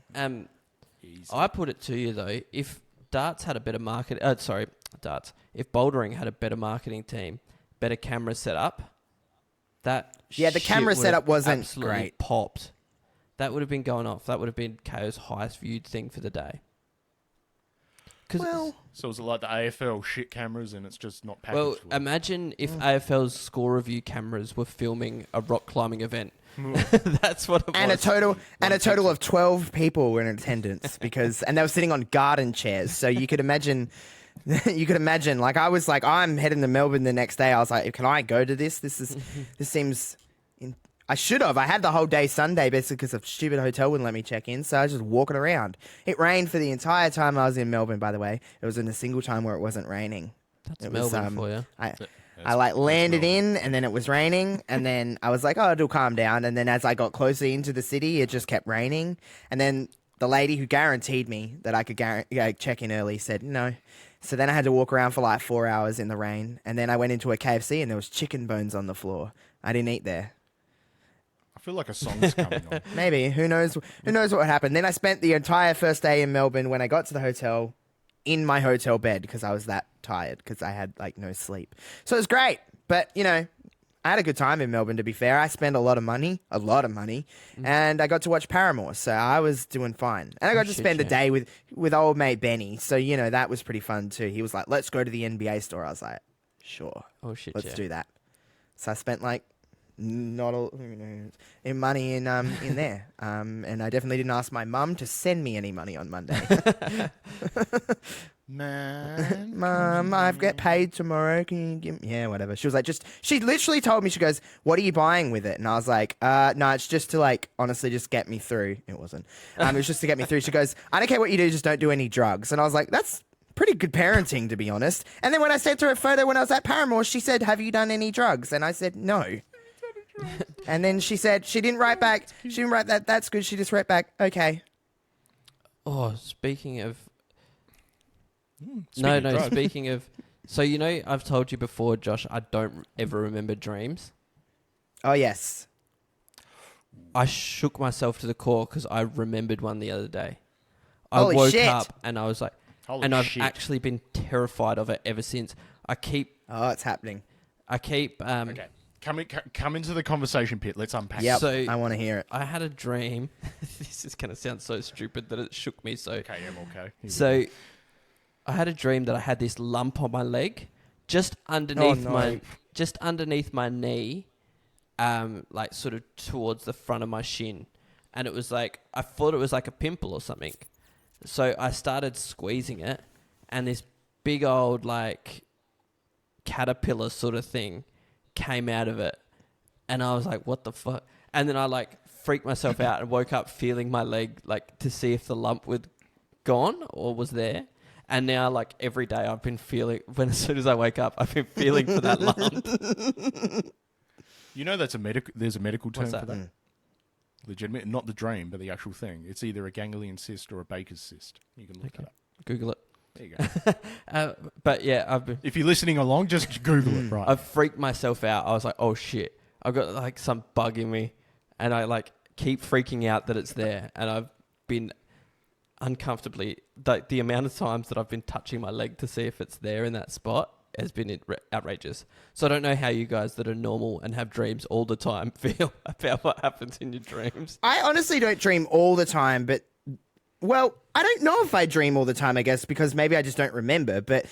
Easy. I put it to you, though, if darts had a better market... If bouldering had a better marketing team, better camera setup, that Yeah, the shit camera would setup have wasn't absolutely great. Popped. That would have been going off. That would have been KO's highest viewed thing for the day. Well, So is it like the AFL shit cameras and it's just not packaged? Well, well? imagine if AFL's score review cameras were filming a rock climbing event. That's what it and was. a total of 12 people were in attendance and they were sitting on garden chairs. So you could imagine. Like I was like, I'm heading to Melbourne the next day. I was like, can I go to this? This seems. I should have. I had the whole day Sunday basically because a stupid hotel wouldn't let me check in. So I was just walking around. It rained for the entire time I was in Melbourne, by the way. It was in a single time where it wasn't raining. That's It Melbourne was, for you. I like landed in and then it was raining and then I was like, oh, it'll calm down. And then as I got closer into the city, it just kept raining. And then the lady who guaranteed me that I could check in early said no. So then I had to walk around for like 4 hours in the rain. And then I went into a KFC and there was chicken bones on the floor. I didn't eat there. I feel like a song's coming on. Maybe. Who knows what happened. Then I spent the entire first day in Melbourne when I got to the hotel in my hotel bed because I was that tired because I had like no sleep. So it was great. But, you know, I had a good time in Melbourne, to be fair. I spent a lot of money, and I got to watch Paramore. So I was doing fine. And I got to spend a day with old mate Benny. So, you know, that was pretty fun too. He was like, let's go to the NBA store. I was like, sure. Oh, shit, Let's yeah. do that. So I spent like not all in money in there, and I definitely didn't ask my mum to send me any money on Monday. Man, Mum, I get paid tomorrow. Can you give me? Yeah, whatever. She was like, she literally told me, she goes, what are you buying with it? And I was like, no, it's just to like, honestly, just get me through. It wasn't. It was just to get me through. She goes, I don't care what you do, just don't do any drugs. And I was like, that's pretty good parenting, to be honest. And then when I sent her a photo when I was at Paramore, she said, have you done any drugs? And I said, no. And then she said, she didn't write back. She didn't write that. That's good. She just wrote back, okay. Oh, speaking of... Speaking of... So, you know, I've told you before, Josh, I don't ever remember dreams. Oh, yes. I shook myself to the core because I remembered one the other day. I Holy woke shit. up and I was like... I've actually been terrified of it ever since. Oh, it's happening. Okay. Come into the conversation pit. Let's unpack. Yep, So, I want to hear it. I had a dream. This is going to sound so stupid that it shook me. So, Okay, okay. So, I had a dream that I had this lump on my leg, just underneath my knee, like sort of towards the front of my shin, and it was like I thought it was like a pimple or something. So I started squeezing it, and this big old like caterpillar sort of thing came out of it, and I was like, what the fuck? And then I like freaked myself out and woke up feeling my leg like to see if the lump was gone or was there. And now like every day I've been feeling, as soon as I wake up, I've been feeling for that lump. You know there's a medical term What's for that? Legitimate, not the dream, but the actual thing. It's either a ganglion cyst or a Baker's cyst. You can look it up. Google it. There you go. But yeah, if you're listening along, just Google it. Right. I've freaked myself out. I was like, oh shit, I've got like some bug in me, and I like keep freaking out that it's there, and I've been uncomfortably the amount of times that I've been touching my leg to see if it's there in that spot has been outrageous. So I don't know how you guys that are normal and have dreams all the time feel about what happens in your dreams. I honestly don't dream all the time, but well, I don't know if I dream all the time, I guess, because maybe I just don't remember. But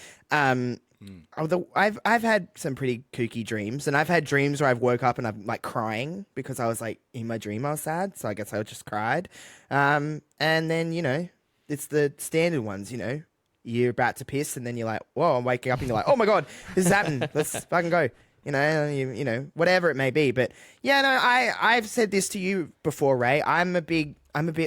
although I've had some pretty kooky dreams, and I've had dreams where I've woke up and I'm like crying because I was like in my dream I was sad, so I guess I just cried. And then, you know, it's the standard ones, you know. You're about to piss, and then you're like, whoa, I'm waking up, and you're like, oh my God, this has happened. Let's fucking go. You know, whatever it may be. But yeah, no, I've said this to you before, Ray. I'm a bit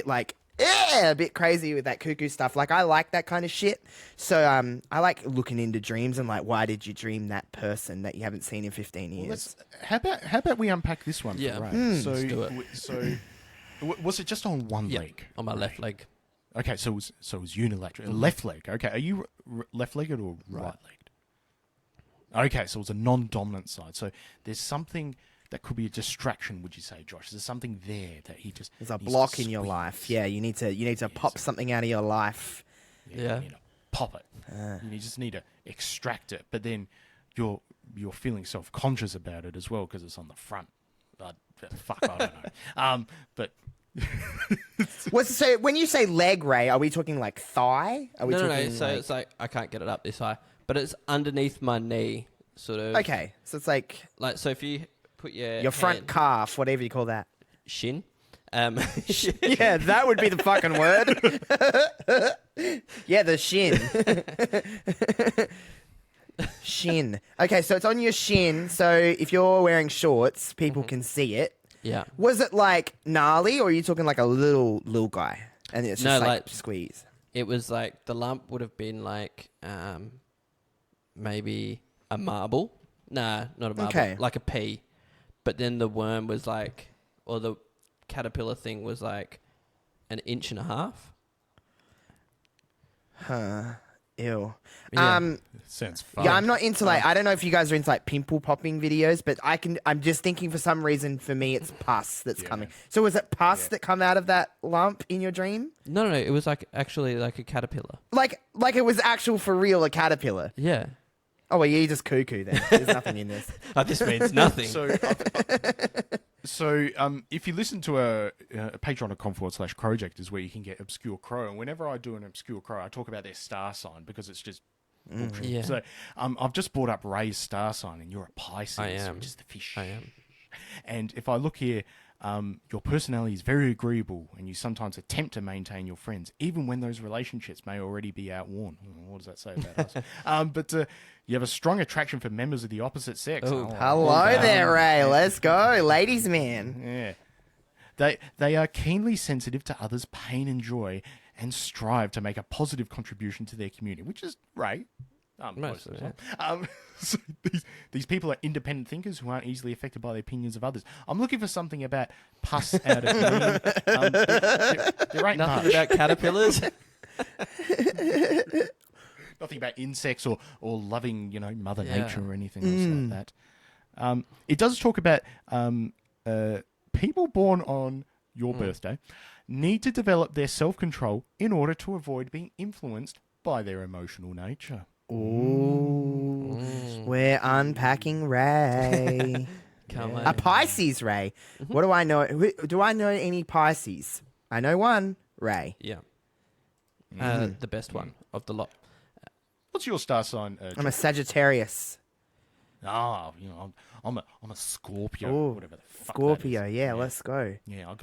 like, a bit crazy with that cuckoo stuff. Like, I like that kind of shit. So I like looking into dreams and like, why did you dream that person that you haven't seen in 15 years? How about we unpack this one? Yeah. For Ray? Let's do it. So was it just on one leg? On my left leg. Okay, so it was unilateral. Left leg. Okay, are you left-legged or right-legged? Okay, so it's a non-dominant side. So there's something that could be a distraction, would you say, Josh? There's something there that he just... There's a block in your life. Yeah, you need to pop something out of your life. Yeah. You need to pop it. You just need to extract it. But then you're feeling self-conscious about it as well because it's on the front. I don't know. But... So when you say leg, Ray, are we talking like thigh? Are we No. talking So it's like I can't get it up this high, but it's underneath my knee, sort of. Okay, so it's like so if you put your front calf, whatever you call that. Shin. Yeah, that would be the fucking word. Yeah, the shin. Shin. Okay, so it's on your shin. So if you're wearing shorts, people can see it. Yeah. Was it like gnarly, or are you talking like a little guy? And it's just like squeeze. It was like the lump would have been like maybe a marble. Nah, not a marble. Okay. Like a pea. But then the worm was like, or the caterpillar thing was like 1.5 inches. Huh. Ew. Yeah. Sounds fun. Yeah, I'm not into like, I don't know if you guys are into like pimple popping videos, but I'm just thinking for some reason for me it's pus that's coming. So was it pus that come out of that lump in your dream? No. It was like actually like a caterpillar. Like it was actual for real a caterpillar. Yeah. Oh, well, you're just cuckoo then. There's nothing in this. This means nothing. So if you listen to a patreon.com/Crowject is where you can get Obscure Crow. And whenever I do an Obscure Crow, I talk about their star sign because it's just bullshit. Yeah. So I've just brought up Ray's star sign, and you're a Pisces, I am. which is the fish. I am. And if I look here, Your personality is very agreeable, and you sometimes attempt to maintain your friends, even when those relationships may already be outworn. What does that say about us? But you have a strong attraction for members of the opposite sex. Oh, Hello there, Ray. Let's go. Ladies man. Yeah. They are keenly sensitive to others' pain and joy and strive to make a positive contribution to their community, which is Ray. Most of the time. So these people are independent thinkers who aren't easily affected by the opinions of others. I'm looking for something about pus out of green. There ain't Nothing much. about caterpillars. Nothing about insects or loving, Mother Nature or anything else like that. It does talk about people born on your birthday need to develop their self-control in order to avoid being influenced by their emotional nature. Ooh. We're unpacking Ray. Can't A wait. Pisces, Ray. What do I know? Do I know any Pisces? I know one, Ray. Yeah. The best one of the lot. What's your star sign? I'm a Sagittarius. I'm a Scorpio. Ooh, Whatever the fuck Scorpio. that is. Yeah, let's go. Yeah,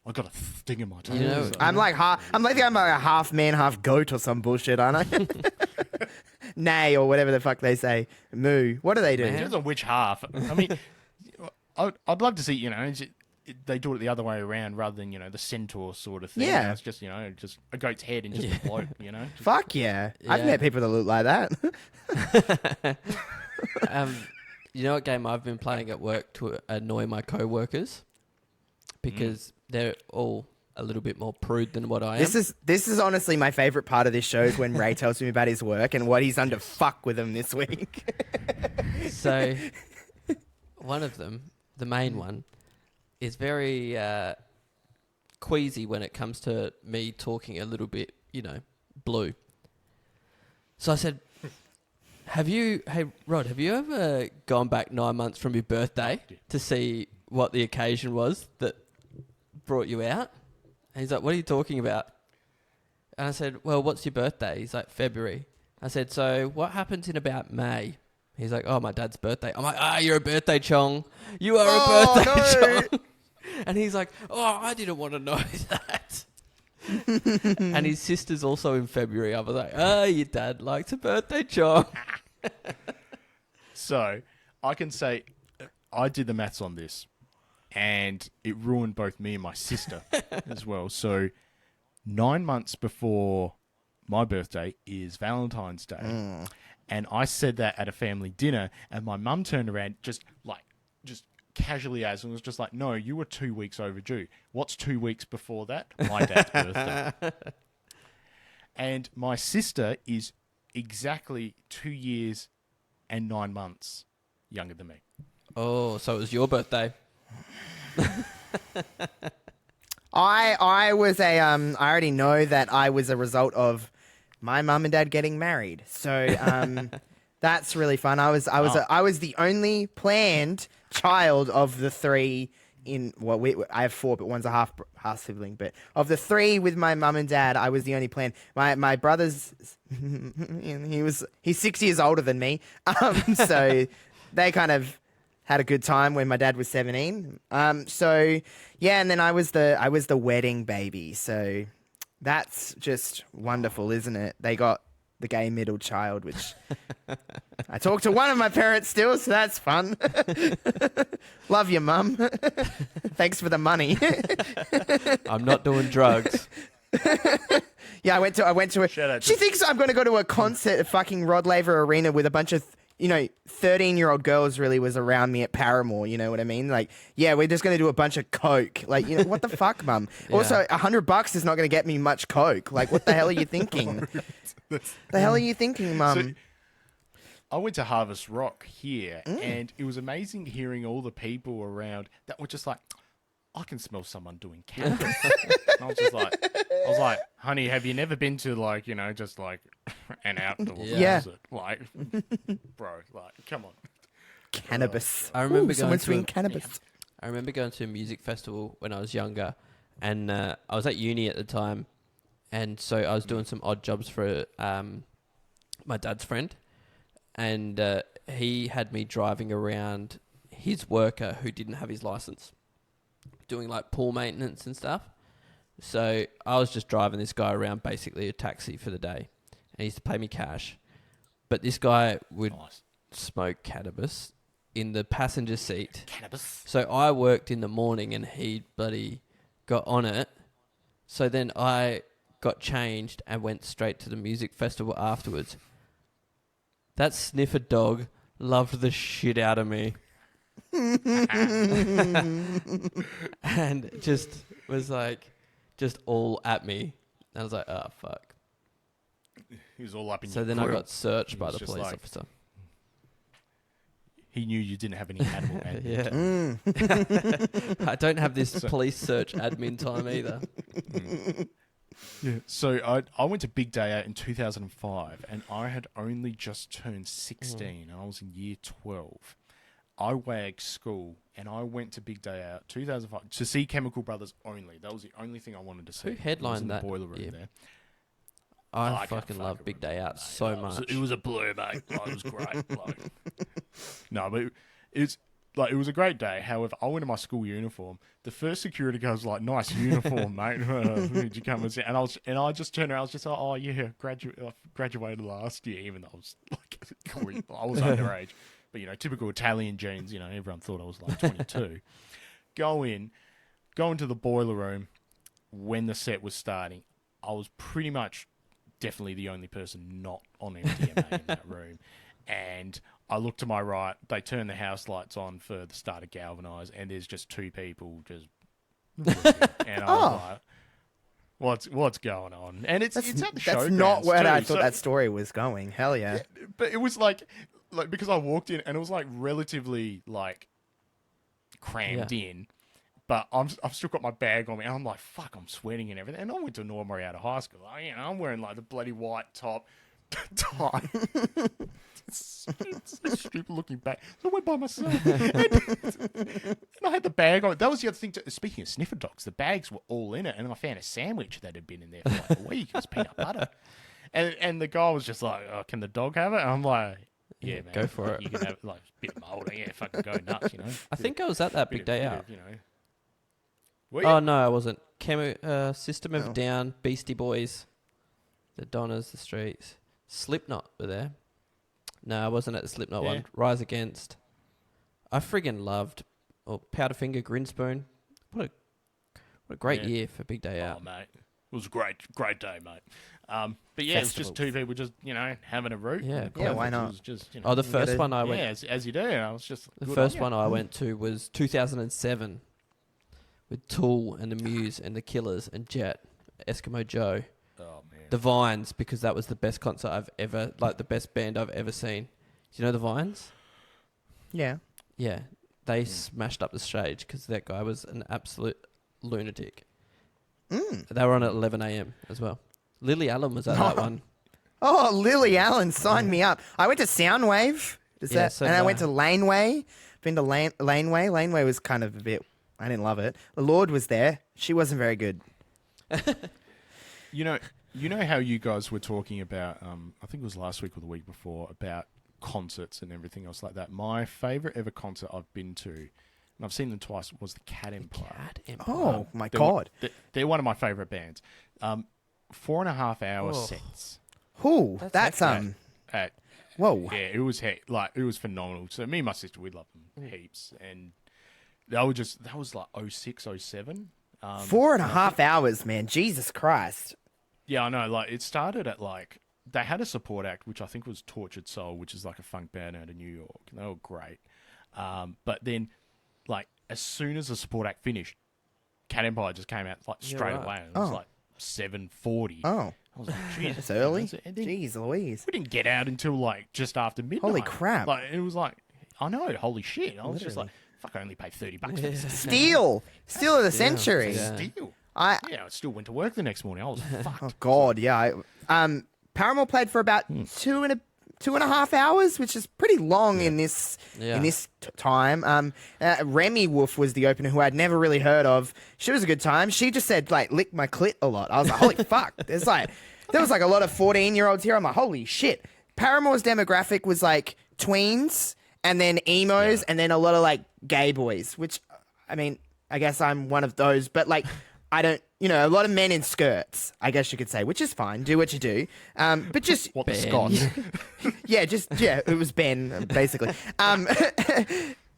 I got a thing in my toe. You know, I'm like a half man, half goat or some bullshit, aren't I? Nay, or whatever the fuck they say. Moo. What do they do? It depends on which half. I mean, I'd love to see, they do it the other way around rather than, the centaur sort of thing. Yeah. It's just, just a goat's head and just a bloke, Fuck yeah. I've Yeah. met people that look like that. You know what game I've been playing at work to annoy my co-workers? Because they're all a little bit more prude than what I am. This is honestly my favorite part of this show is when Ray tells me about his work and what he's done to fuck with him this week. So, one of them, the main one, is very queasy when it comes to me talking a little bit, blue. So I said, hey Rod, have you ever gone back 9 months from your birthday to see what the occasion was that brought you out? And he's like, what are you talking about? And I said, well, what's your birthday? He's like, February. I said, so what happens in about May? He's like, oh, my dad's birthday. I'm like, you're a birthday chong. You are a birthday chong. And he's like, oh, I didn't want to know that. And his sister's also in February. I was like, your dad likes a birthday chong. So, I can say I did the maths on this, and it ruined both me and my sister as well. So, 9 months before my birthday is Valentine's Day. And I said that at a family dinner, and my mum turned around just casually and was just like, no, you were 2 weeks overdue. What's 2 weeks before that? My dad's birthday. And my sister is exactly 2 years and 9 months younger than me. Oh, so it was your birthday. I was I already know that I was a result of my mum and dad getting married. So that's really fun. I was the only planned child of the three I have four, but one's a half sibling. But of the three with my mum and dad, I was the only planned. My brother's he's 6 years older than me. So they kind of had a good time when my dad was 17. So yeah, and then I was the wedding baby. So that's just wonderful, isn't it? They got the gay middle child, which I talk to one of my parents still, so that's fun. Love you, Mum. Thanks for the money. I'm not doing drugs. Yeah, I went to a. She thinks I'm going to go to a concert at fucking Rod Laver Arena with a bunch of 13-year-old girls really was around me at Paramore, you know what I mean? Like, yeah, we're just going to do a bunch of coke. Like, what the fuck, Mum? Yeah. Also, $100 is not going to get me much coke. Like, what the hell are you thinking? The hell are you thinking, Mum? So, I went to Harvest Rock here, and it was amazing hearing all the people around that were just like, I can smell someone doing cannabis. And I was like, honey, have you never been to just like an outdoor concert? Like, bro, like, come on. Cannabis. I remember someone's doing cannabis. I remember going to a music festival when I was younger, and I was at uni at the time, and so I was doing some odd jobs for my dad's friend, and he had me driving around his worker who didn't have his license doing like pool maintenance and stuff. So I was just driving this guy around, basically a taxi for the day. And he used to pay me cash. But this guy would smoke cannabis in the passenger seat. Cannabis. So I worked in the morning and he bloody got on it. So then I got changed and went straight to the music festival afterwards. That sniffer dog loved the shit out of me. And just was like, just all at me. And I was like, oh, fuck. He was all up in So your then I grill. got searched He by was the just police like- officer. He knew you didn't have any animal Yeah. I don't have this police search admin time either. Yeah. So I went to Big Day Out in 2005, and I had only just turned 16. I was in year 12. I wagged school, and I went to Big Day Out 2005 to see Chemical Brothers only. That was the only thing I wanted to see. Who headlined I was in that the boiler room year? there. I can't fucking love fucking Big Day remember, Out mate. so No, much. It was a blur, mate. Oh, it was great. No, but it's like it was a great day. However, I went in my school uniform. The first security guard was like, "Nice uniform, mate. Did you come and see?" And I just turned around. I was just like, "Oh yeah, I graduated last year." Even though I was like, I was underage. But typical Italian genes. Everyone thought I was like 22. Go into the boiler room when the set was starting. I was pretty much definitely the only person not on MDMA in that room. And I look to my right, they turn the house lights on for the start of Galvanise, and there's just two people just and I was like, what's going on? And it's at the showgrounds. That's not where too, I thought so- that story was going. Hell yeah. But it was like because I walked in and it was like relatively like crammed in. But I've still got my bag on me, and I'm like, fuck, I'm sweating and everything. And I went to Norbury out of high school. I'm wearing like the bloody white top, tie. It's so stupid looking back. So I went by myself. And I had the bag on. That was the other thing. Speaking of sniffer dogs, the bags were all in it, and I found a sandwich that had been in there for like a week. It was peanut butter. And the guy was just like, oh, can the dog have it? And I'm like, yeah, man. go for it. You can have like a bit of mold. Yeah, fucking go nuts, I think I was at that Big Day Bit Out. of, Were you? Oh, no, I wasn't. System of a Down, Beastie Boys, the Donners, the Streets, Slipknot were there. No, I wasn't at the Slipknot one. Rise Against. I friggin' loved Powderfinger, Grinspoon. What a great year for Big Day Out. Oh, mate. It was a great day, mate. But yeah, it was just two people just, having a root. Yeah, yeah, why not? It was just, Oh, the first one I went... Yeah, as you do. I was just... The first one I went to was 2007 with Tool and the Muse and the Killers and Jet, Eskimo Joe. Oh, man. The Vines, because that was the best concert I've ever... Like, the best band I've ever seen. Do you know the Vines? Yeah. Yeah. They smashed up the stage because that guy was an absolute lunatic. They were on at 11 a.m. as well. Lily Allen was at that one. Oh, Lily Allen signed me up. I went to Soundwave. So and I went to Laneway. Been to Laneway. Laneway was kind of a bit... I didn't love it. The Lord was there. She wasn't very good. You know how you guys were talking about, I think it was last week or the week before, about concerts and everything else like that. My favourite ever concert I've been to, and I've seen them twice, was the Cat Empire. Oh, my God. They're one of my favourite bands. 4.5 hour sets. Ooh, that's whoa. Yeah, it was it was phenomenal. So me and my sister, we loved them heaps, and that was like 06, 07. 4.5 hours, man. Jesus Christ. Yeah, I know. Like it started at they had a support act, which I think was Tortured Soul, which is like a funk band out of New York. They were great. But then, as soon as the support act finished, Cat Empire just came out straight away. And it was 7:40. Oh. I was like, jeez, It's early. And then Jeez Louise. we didn't get out until just after midnight. Holy crap. It was I know, holy shit. I was just like, fuck, I only paid $30 for this. Steal of the century. Yeah. Steal. I I still went to work the next morning. I was fucked. Oh God, yeah. Paramore played for about 2.5 hours, which is pretty long in this time. Remy Wolf was the opener, who I'd never really heard of. She was a good time. She just said lick my clit a lot. I was like, holy fuck. There was a lot of 14-year-olds here. I'm like, holy shit. Paramore's demographic was tweens and then emos and then a lot of gay boys, which I mean, I guess I'm one of those, but like, I don't, a lot of men in skirts, I guess you could say, which is fine. Do what you do. But just, What the Ben. Scots? it was Ben, basically.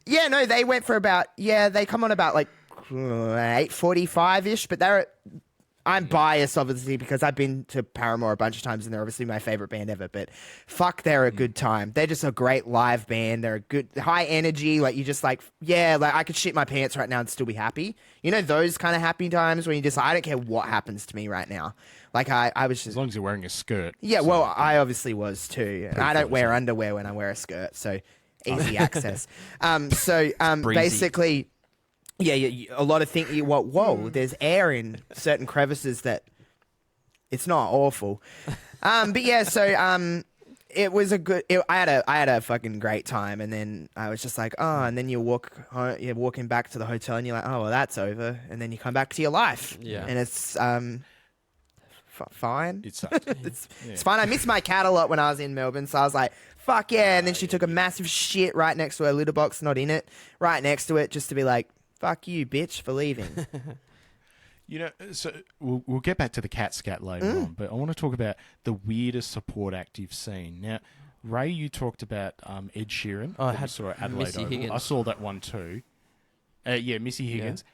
Yeah, no, they went for about, they come on about like 8:45-ish, but I'm biased, obviously, because I've been to Paramore a bunch of times, and they're obviously my favorite band ever. But fuck, they're a good time. They're just a great live band. They're a good, high energy. Like, you just like, like I could shit my pants right now and still be happy. You know, those kind of happy times when you just, I don't care what happens to me right now. Like, I was just... As long as you're wearing a skirt. Yeah, so, well, I obviously was too. And I don't wear underwear when I wear a skirt, so easy access. Basically... Yeah, a lot of thinking, whoa, there's air in certain crevices that it's not awful. But yeah, so it was I had a fucking great time, and then I was just like, and then you're walking back to the hotel, and you're like, oh, well, that's over, and then you come back to your life. Yeah. And it's fine. It sucked. It's fine. I missed my cat a lot when I was in Melbourne, so I was like, fuck yeah. And then she took a massive shit right next to her litter box, not in it, right next to it, just to be like, fuck you, bitch, for leaving. So we'll get back to the cat scat later on, but I want to talk about the weirdest support act you've seen. Now, Ray, you talked about Ed Sheeran. Oh, I that had you saw at Adelaide Missy Oval. Higgins. I saw that one too. Missy Higgins.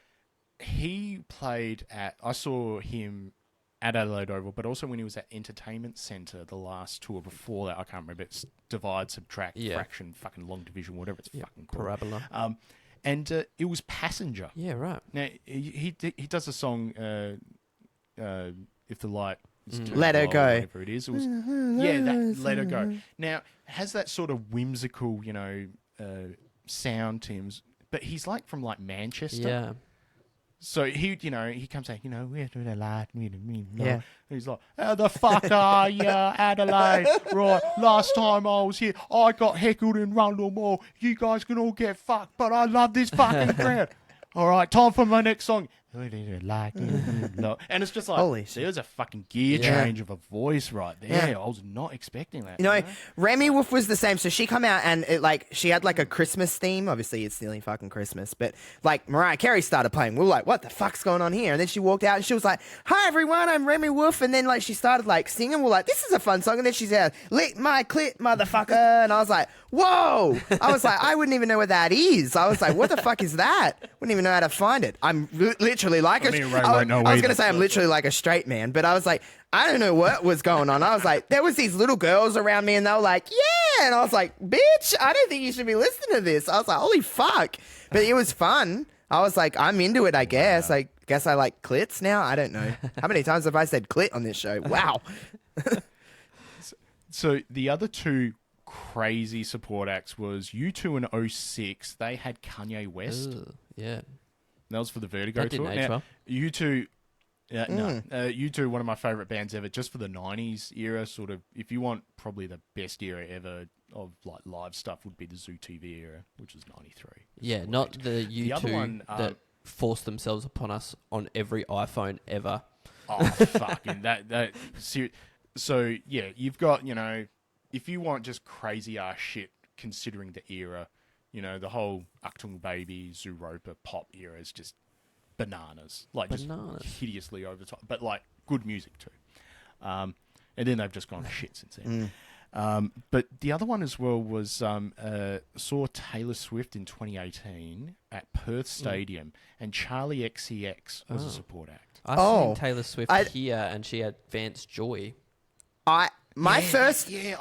Yeah. He played I saw him at Adelaide Oval, but also when he was at Entertainment Centre the last tour before that. I can't remember. It's divide, subtract, fraction, fucking long division, whatever it's fucking called. Parabola. And it was Passenger. Yeah, right. Now, he does a song, If the Light is Too Let Her Low, Go. whatever it is. It was, that Let Her Go. Now, has that sort of whimsical, sound to him, but he's like from like Manchester. Yeah. So he comes out, we're to the light, Yeah. He's like, how the fuck are you, Adelaide? Right, last time I was here, I got heckled in Rundle Mall. You guys can all get fucked, but I love this fucking crowd. All right, time for my next song. And it's just like, holy shit. There's a fucking gear change of a voice right there. I was not expecting that. Remy Wolf was the same. So she come out and she had like a Christmas theme. Obviously, it's nearly fucking Christmas, but like Mariah Carey started playing. We were like, what the fuck's going on here? And then she walked out and she was like, hi everyone, I'm Remy Wolf. And then like she started like singing. We're like, this is a fun song. And then she said, lick my clit, motherfucker. And I was like, whoa. I was like, I wouldn't even know what that is. I was like, what the fuck is that? Wouldn't even know how to find it. I'm literally like Ray won't know I was either. going to say I'm literally like a straight man, but I was like, I don't know what was going on. I was like, there was these little girls around me and they were like, yeah. And I was like, bitch, I don't think you should be listening to this. I was like, holy fuck. But it was fun. I was like, I'm into it, I guess. I guess I like clits now. I don't know. How many times have I said clit on this show? Wow. So the other two crazy support acts was U2 in 06. They had Kanye West. Ugh, yeah. That was for the Vertigo That didn't tour. age well. U2, U2, one of my favourite bands ever, just for the 90s era, sort of, if you want probably the best era ever of like live stuff would be the Zoo TV era, which was 93. Yeah, not the U2 The other one, that forced themselves upon us on every iPhone ever. Oh, fucking, so, yeah, you've got, if you want just crazy ass shit considering the era, the whole Achtung Baby, Zooropa pop era is just bananas. Like, just hideously over the top. But, like, good music, too. And then they've just gone to shit since then. But the other one as well was saw Taylor Swift in 2018 at Perth Stadium, and Charlie XCX was a support act. I've seen Taylor Swift here, and she had Vance Joy. I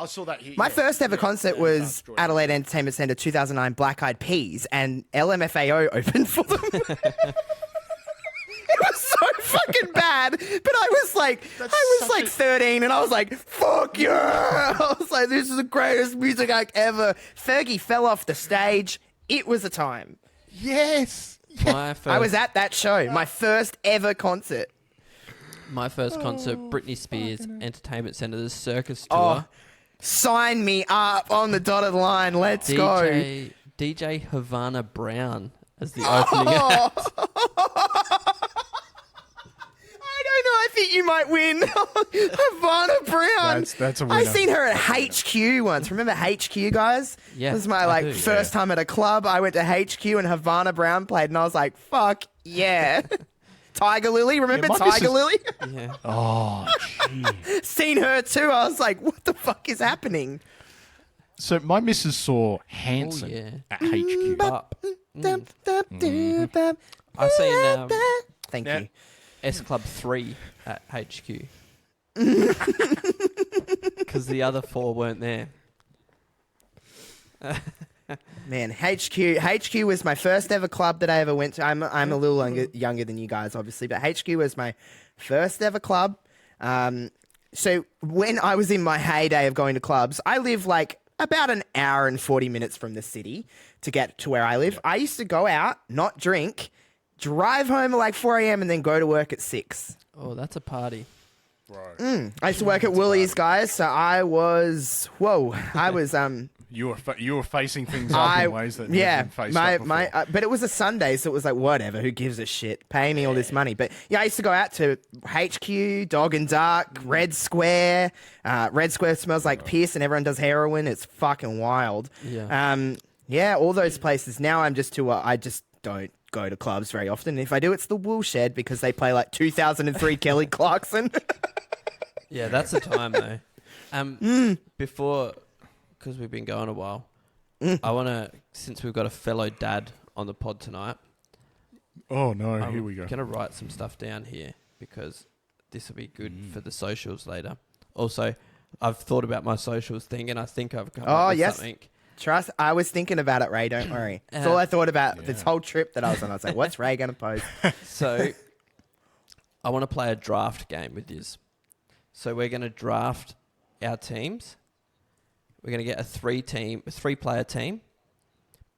saw that here. My first ever concert was Adelaide Entertainment Centre 2009 Black Eyed Peas, and LMFAO opened for them. It was so fucking bad, but I was like 13, and I was like, fuck yeah! I was like, this is the greatest music act ever. Fergie fell off the stage. It was a time. Yes! I was at that show, my first ever concert. My first concert, Britney Spears, Entertainment Centre, the Circus Tour. Sign me up on the dotted line. Let's go. DJ Havana Brown as the opening act. I don't know. I think think you might win. Havana Brown. That's a winner. I seen her at HQ once. Remember HQ, guys? Yeah, This was my I do, first time at a club. I went to HQ and Havana Brown played, and I was like, fuck yeah. Tiger Lily, remember my Tiger missus- Lily? Yeah. Oh, gee. Seen her too. I was like, what the fuck is happening? So my missus saw Oh, Hanson yeah. at HQ. Up. Mm. I've seen Thank Yeah. you. S Club 3 at HQ. Because the other 4 weren't there. Man, HQ was my first ever club that I ever went to. I'm a little younger than you guys, obviously, but HQ was my first ever club. So when I was in my heyday of going to clubs, I live like about an hour and 40 minutes from the city to get to where I live. I used to go out, not drink, drive home at like 4 a.m. and then go to work at 6. Oh, that's a party. Bro. I used to work at Woolies, guys, so I was You were facing things up in ways that yeah, never been faced up before. but it was a Sunday, so it was like whatever. Who gives a shit? Pay me all this money. But yeah, I used to go out to HQ, Dog and Duck, Red Square. Red Square smells like piss, and everyone does heroin. It's fucking wild. Yeah. Yeah, all those places. Now I'm just too. I just don't go to clubs very often. If I do, it's the Woolshed because they play like 2003 Kelly Clarkson. Yeah, that's the time, though. Before, because we've been going a while, I want to, since we've got a fellow dad on the pod tonight, Oh, no. I'm Here we go. going to write some stuff down here because this will be good for the socials later. Also, I've thought about my socials thing and I think I've come up with something. Trust, I was thinking about it, Ray. Don't worry. That's all I thought about this whole trip that I was on. I was like, what's Ray going to post? So, I want to play a draft game with you. So, we're going to draft our teams. We're going to get a 3-player team.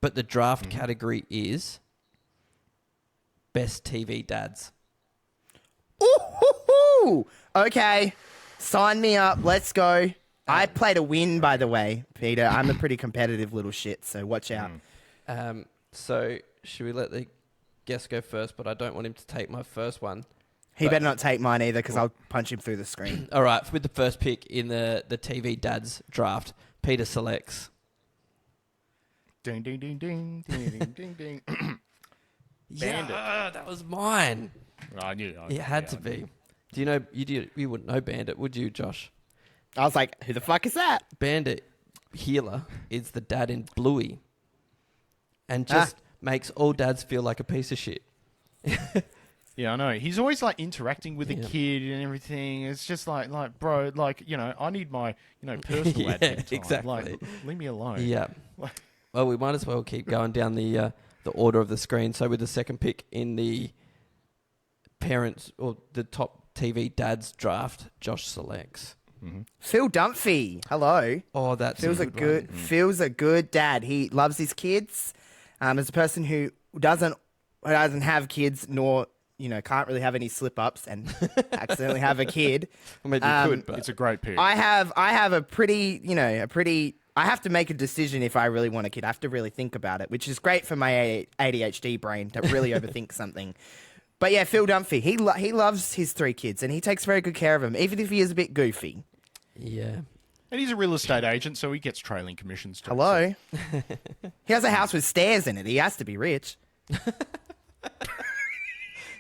But the draft category is best TV dads. Ooh, okay. Sign me up. Let's go. I play to win, by the way, Peter. I'm a pretty competitive little shit, so watch out. So, should we let the guest go first? But I don't want him to take my first one. He better not take mine either, because I'll punch him through the screen. All right, with the first pick in the TV dads draft, Peter selects. Ding, ding, ding, ding, ding, ding, ding, ding. Bandit. Yeah, that was mine. I knew It had to be. Do you know, you wouldn't know Bandit, would you, Josh? I was like, who the fuck is that? Bandit Healer is the dad in Bluey and just makes all dads feel like a piece of shit. Yeah, I know. He's always like interacting with the kid and everything. It's just like, bro, like, I need my, personal admin time. exactly. Like, leave me alone. Yeah. Well, we might as well keep going down the order of the screen. So with the second pick in the parents or the top TV dads draft, Josh selects. Phil Dunphy. Hello. Oh, that's Phil's a good. Phil's a good dad. He loves his kids. As a person who doesn't have kids, nor can't really have any slip ups and accidentally have a kid. Well, maybe you could, but It's a great pick. I have a pretty. I have to make a decision if I really want a kid. I have to really think about it, which is great for my ADHD brain to really overthink something. But yeah, Phil Dunphy, he loves his 3 kids and he takes very good care of them, even if he is a bit goofy. yeah. And he's a real estate agent, so he gets trailing commissions too. Hello. He has a house with stairs in it. He has to be rich.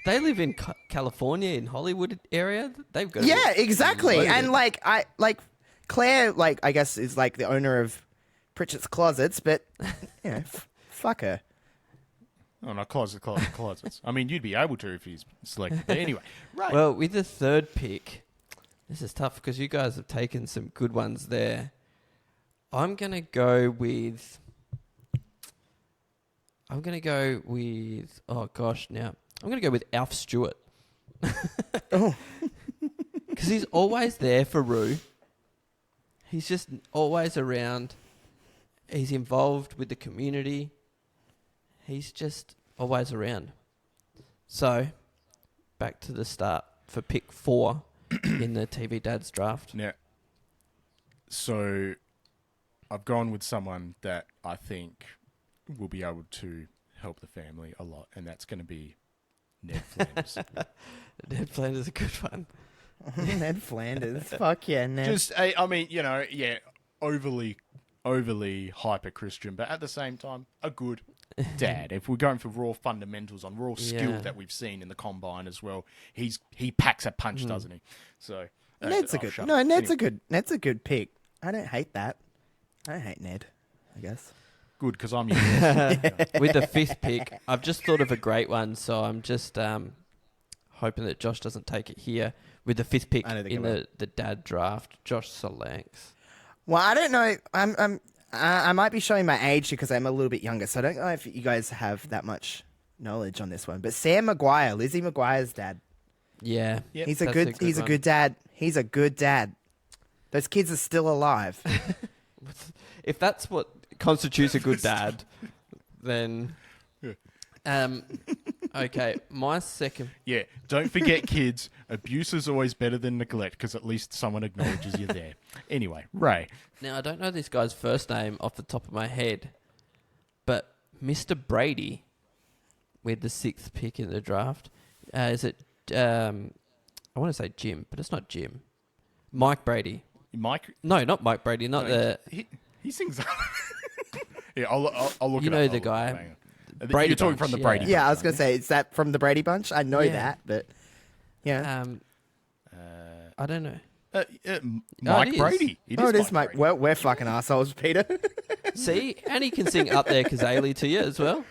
They live in California, in Hollywood area. They've got Yeah, exactly. loaded. And Claire, I guess is like the owner of Pritchett's Closets, but fuck her. Oh, no, closets. I mean, you'd be able to if he's selected. But anyway, right. Well, with the third pick, this is tough because you guys have taken some good ones there. I'm going to go with... Oh, gosh, now. I'm going to go with Alf Stewart. Oh. Because he's always there for Roo. He's just always around. He's involved with the community. He's just always around. So, back to the start for pick 4 in the TV Dads draft. Now, so I've gone with someone that I think will be able to help the family a lot, and that's going to be Ned Flanders. Ned Flanders is a good one. Ned Flanders. Fuck yeah, Ned. Just, I mean, you know, yeah, overly hyper Christian, but at the same time, a good dad. If we're going for raw fundamentals on raw skill that we've seen in the combine as well, he packs a punch, doesn't he? So Ned's a good. No, Ned's a good. Ned's a good pick. I don't hate that. I don't hate Ned. I guess. Good, because I'm yours. With the 5th pick, I've just thought of a great one, so I'm just hoping that Josh doesn't take it here. With the 5th pick in the dad draft, Josh selects. Well, I don't know. I might be showing my age because I'm a little bit younger, so I don't know if you guys have that much knowledge on this one. But Sam Maguire, Lizzie McGuire's dad. Yeah, he's a good dad. He's a good dad. Those kids are still alive. If that's what constitutes a good dad, then okay, my second. Yeah, don't forget, kids. Abuse is always better than neglect because at least someone acknowledges you're there. Anyway, Ray. Now, I don't know this guy's first name off the top of my head, but Mr. Brady, with the 6th pick in the draft, is it? I want to say Jim, but it's not Jim. Mike Brady. Mike? No, not Mike Brady. Not the. He sings. Yeah, I'll look it up. You know the guy. Brady You're talking from the Brady Bunch. Yeah, I was going to say, is that from the Brady Bunch? I know that, but yeah. I don't know. Mike Brady. It is Mike. Brady. We're fucking assholes, Peter. See, and he can sing Up There Kazali to you as well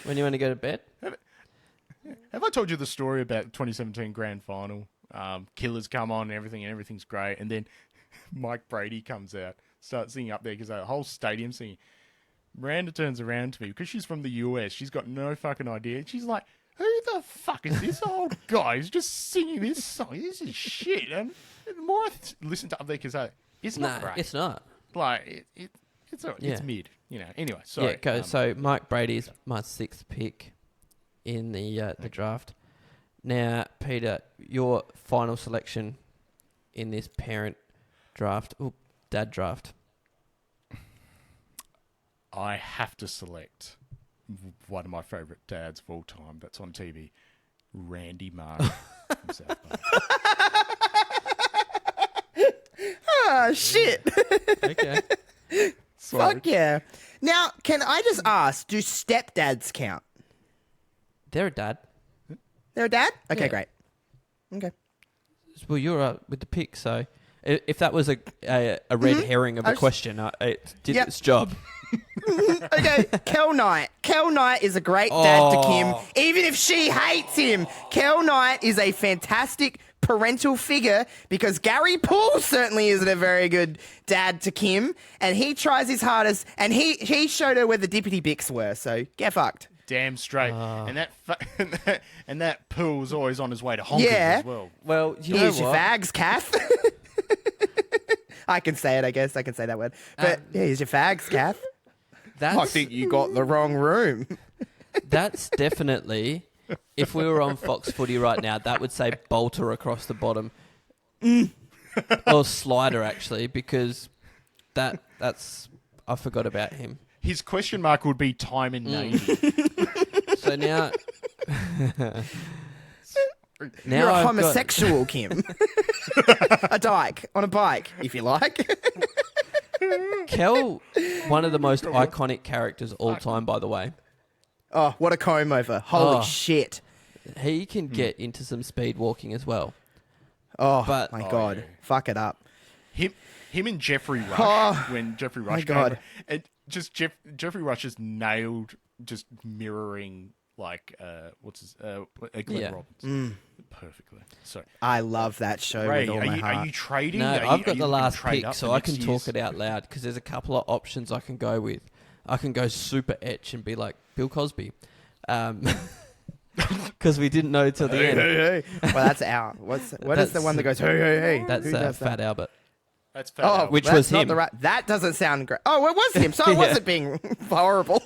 when you want to go to bed. Have I told you the story about 2017 Grand Final? Killers come on and everything's great, and then Mike Brady comes out, starts singing Up There because the whole stadium singing. Miranda turns around to me because she's from the US. She's got no fucking idea. She's like, "Who the fuck is this old guy who's just singing this song? This is shit." And the more I listen to Up There because it's not great. It's not. Like it's mid. You know. Anyway, sorry. Yeah. Go. So Mike Brady's my 6th pick in the draft. Now, Peter, your final selection in this parent draft, dad draft. I have to select one of my favourite dads of all time that's on TV, Randy Martin from South Park. Oh, shit. Okay. Fuck yeah. Now, can I just ask, do stepdads count? They're a dad. They're a dad? Okay, Yeah. great. Okay. Well, you're up with the pick, so if that was a red herring of a question, it did its job. Okay, Kel Knight. Kel Knight is a great dad to Kim, even if she hates him. Kel Knight is a fantastic parental figure because Gary Poole certainly isn't a very good dad to Kim, and he tries his hardest, and he showed her where the dippity bix were, so get fucked. Damn straight. And that Poole's always on his way to honkers as well. Well, you know Here's your what? fags, Kath. I can say it, I guess. I can say that word. But here's your fags, Kath. I think you got the wrong room. That's definitely, if we were on Fox Footy right now, that would say bolter across the bottom. Or slider, actually, because that's I forgot about him. His question mark would be time in Navy. So now... You're a homosexual, Kim. A dyke on a bike, if you like. Kel, one of the most iconic characters all time, by the way. Oh, what a comb over. Holy shit. He can get into some speed walking as well. Oh, But- my God. yeah. Fuck it up. Him and Jeffrey Rush, when Jeffrey Rush came God. over, it just Jeffrey Rush has nailed just mirroring like Glenn Robbins perfectly. So I love that show Ray, with all my are heart. you trading? No, Are I've you got the looking last to trade pick, up so for I next can talk year's? it out loud because there's a couple of options I can go with. I can go super etch and be like Bill Cosby. Because we didn't know till the end. Hey. Well, that's our. What is the one that goes, hey, hey, hey? That's Who does Fat that? Albert. That's fair. Oh, Which that's was not him. the right. That doesn't sound great. Oh, it was him. So I Yeah. wasn't being horrible.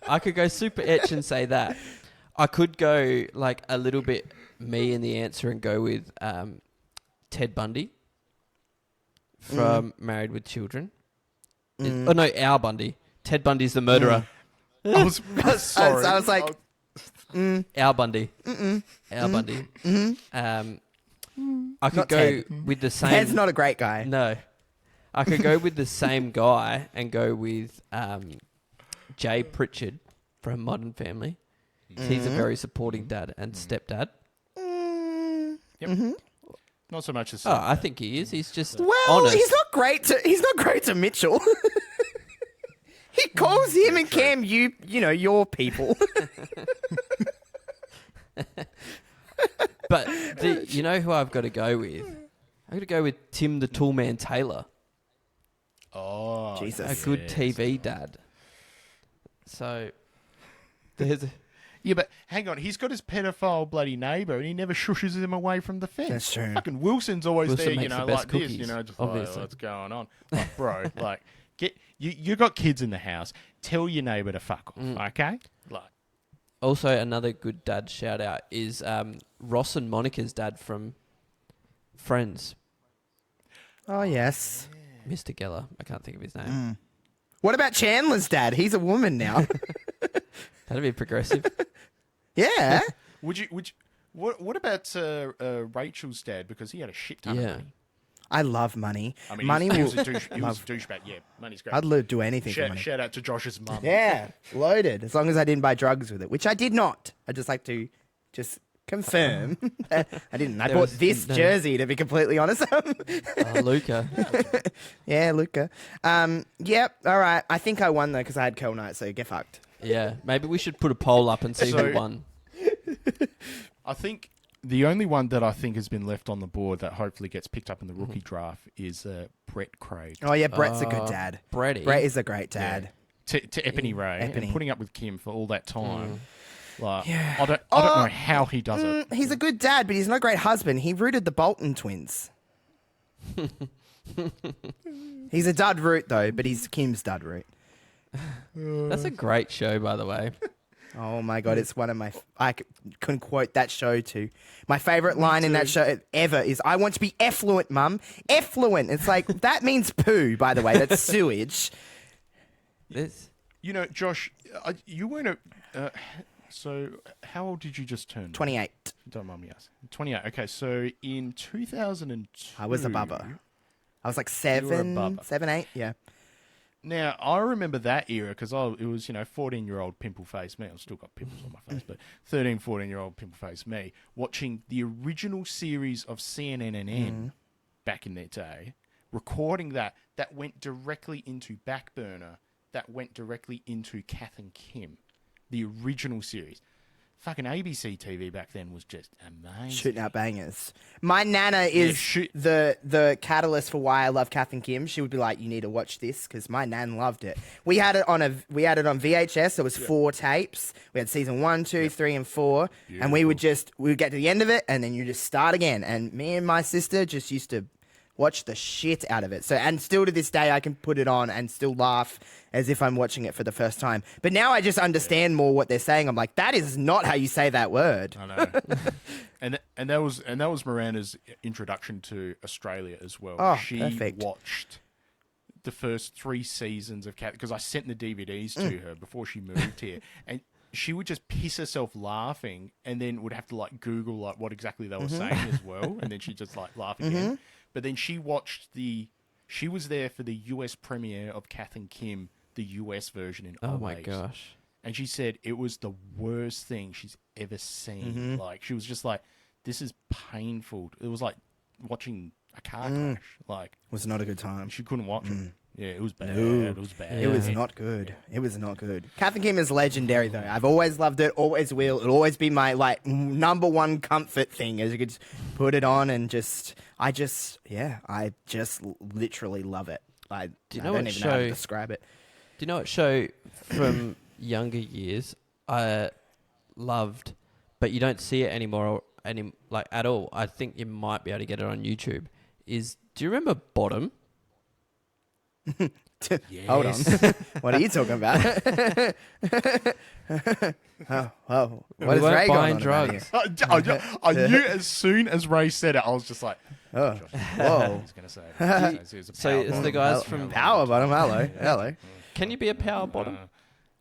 I could go super etch and say that. I could go like a little bit me in the answer and go with Ted Bundy from Married with Children. Oh no, Al Bundy. Ted Bundy's the murderer. I was sorry. I was like, Al Bundy. Al Bundy. I could Not go Ted. with the same. Ted's not a great guy. No, I could go with the same guy and go with Jay Pritchard from Modern Family. He's a very supporting dad and stepdad. Yep. Not so much as Oh, I think he is. He's just Well, honest. he's not great to Mitchell. He calls him and Cam your people. But you know who I've got to go with? I've got to go with Tim the Toolman Taylor. Oh, Jesus. A good TV dad. So there's Yeah, but hang on. He's got his pedophile bloody neighbour, and he never shushes him away from the fence. That's true. Fucking Wilson's always Wilson there, makes the like best this, cookies, just obviously. like, what's going on? Like, bro, like, you got kids in the house. Tell your neighbour to fuck off, okay? Like, also another good dad shout out is Ross and Monica's dad from Friends, Oh, yes. Mr. Geller. I can't think of his name. What about Chandler's dad? He's a woman now. That'd be progressive. Yeah. what about Rachel's dad? Because he had a shit ton of Yeah. money. I love money. I mean, Money he was will... a douchebag. Yeah, money's great. I'd do anything for money. Shout out to Josh's mum. Yeah, loaded. As long as I didn't buy drugs with it, which I did not. I just like to confirm. I didn't. I There bought was- this no. jersey, to be completely honest. Luca. Yeah, Luca. Yep. All right. I think I won though because I had Curl Knight, so get fucked. Yeah. Maybe we should put a poll up and see who So- won. I think the only one that I think has been left on the board that hopefully gets picked up in the rookie draft is Brett Craig. Oh yeah, Brett's a good dad. Bretty. Brett is a great dad. To Epony Ray Epony. and putting up with Kim for all that time. Like, I don't know how he does it. He's a good dad, but he's not a great husband. He rooted the Bolton twins. He's a dud root though, but he's Kim's dud root. That's a great show, by the way. Oh my god, it's one of my. I couldn't quote that show too. My favorite line in that show ever is, "I want to be effluent, Mum." Effluent. It's like that means poo. By the way, that's sewage. This. You know, Josh, you weren't a. So, how old did you just turn? 28. Don't mind me asking. 28. Okay, so in 2002. I was a bubba. I was like You were a 7, bubba. 7, 8. Yeah. Now, I remember that era because it was, 14-year-old pimple face me. I've still got pimples on my face, but 13, 14-year-old pimple face me watching the original series of CNN back in their day, recording that went directly into Backburner, that went directly into Kath and Kim, the original series. Fucking ABC TV back then was just amazing. Shooting out bangers. My nana is the catalyst for why I love Kath and Kim. She would be like, "You need to watch this," because my nan loved it. We had it on VHS. It was 4 tapes. We had season 1, 2, 3, and 4, and we would get to the end of it, and then you just start again. And me and my sister just used to watch the shit out of it. So, and still to this day, I can put it on and still laugh as if I'm watching it for the first time. But now I just understand more what they're saying. I'm like, that is not how you say that word. I know. and that was Miranda's introduction to Australia as well. Oh, she perfect. watched the first 3 seasons of Cat because I sent the DVDs to her before she moved here, and she would just piss herself laughing, and then would have to Google what exactly they were saying as well, and then she'd just laugh again. But then she was there for the US premiere of Kath and Kim, the US version in Oh my 08. gosh. And she said it was the worst thing she's ever seen. Like, she was just like, this is painful. It was like watching a car crash. Like, It was not a good time. she couldn't watch it. Yeah, it was bad. No. It was bad. It was not good. It was not good. Kath and Kim is legendary, though. I've always loved it. Always will. It'll always be my number one comfort thing. As you could just put it on and I just literally love it. I know don't what even know how to show- describe it. Do you know what show from younger years I loved, but you don't see it anymore, at all? I think you might be able to get it on YouTube. Do you remember Bottom? Hold on. What are you talking about? What is Ray buying going on about here? drugs. I knew as soon as Ray said it, I was just like, Oh, Josh, whoa. he's going to say it. It's a So power it's bottom. the guys from Power bottom. Hello. Hello. Can you be a power bottom?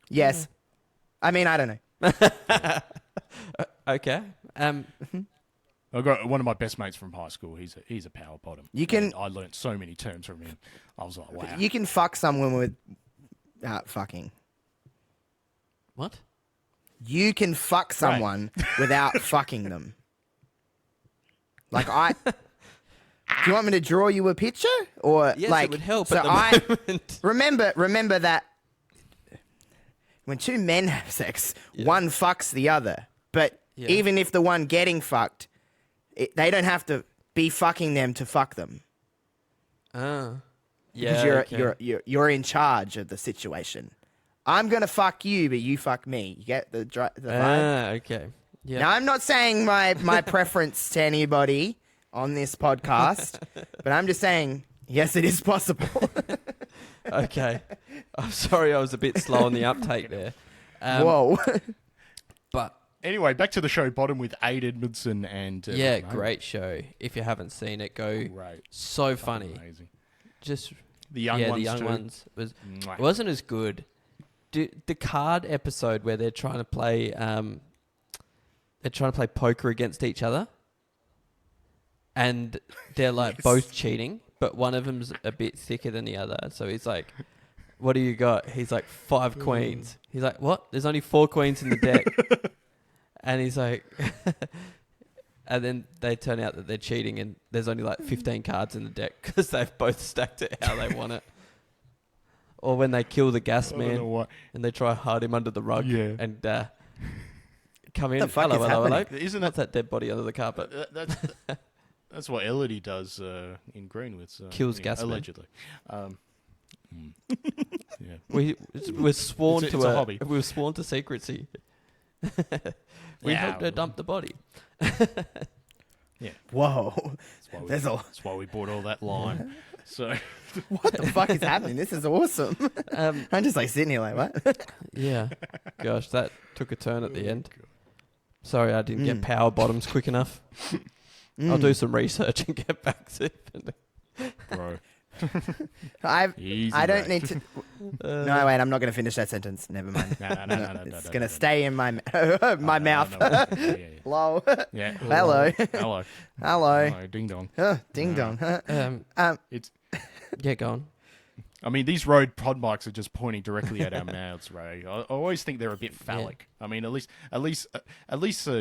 Yes. I mean, I don't know. Okay. I got one of my best mates from high school. He's a power bottom. I learnt so many terms from him. I was like, wow. You can fuck someone with fucking. What? You can fuck someone without fucking them. Like do you want me to draw you a picture, or Yes, like it would help So at the moment. remember that when two men have sex, one fucks the other. But even if the one getting fucked, they don't have to be fucking them to fuck them. Yeah. Because you're in charge of the situation. I'm gonna fuck you, but you fuck me. You get the vibe? Okay. Yeah. Now, I'm not saying my preference to anybody on this podcast, but I'm just saying, yes, it is possible. Okay. I'm sorry I was a bit slow on the uptake there. Whoa. But anyway, back to the show bottom with Aid Edmondson and great show. If you haven't seen it, go. Great. So funny. Amazing. Just the young ones. The young too. ones wasn't as good. The card episode where they're trying to play poker against each other, and they're like both cheating, but one of them's a bit thicker than the other. So he's like, "What do you got?" He's like, 5 queens. He's like, "What? There's only 4 queens in the deck." And he's like, and then they turn out that they're cheating, and there's only like 15 cards in the deck because they've both stacked it how they want it. Or when they kill the gas man and they try to hide him under the rug and come in. The fuck is happening? Isn't That's that dead body under the carpet. That's what Elodie does in Greenwood. So, Kills gas man. allegedly. Yeah. We're sworn It's a hobby. We were sworn to secrecy. We helped her dump the body. Yeah. Whoa. That's why we bought all that lime. So What the fuck is happening? This is awesome. I'm just like sitting here like, what? Yeah. Gosh, that took a turn at the end. Sorry, I didn't get power bottoms quick enough. I'll do some research and get back to it. Bro. I don't mate. need to. No, wait, I'm not going to finish that sentence. Never mind. No. It's going to stay in my mouth. Yeah. Lol. Yeah. Hello. Hello. Hello. Ding dong. Ding dong. It's. Yeah, go on. I mean, these Rode pod mics are just pointing directly at our mouths, Ray. I always think they're a bit phallic. Yeah. I mean, at least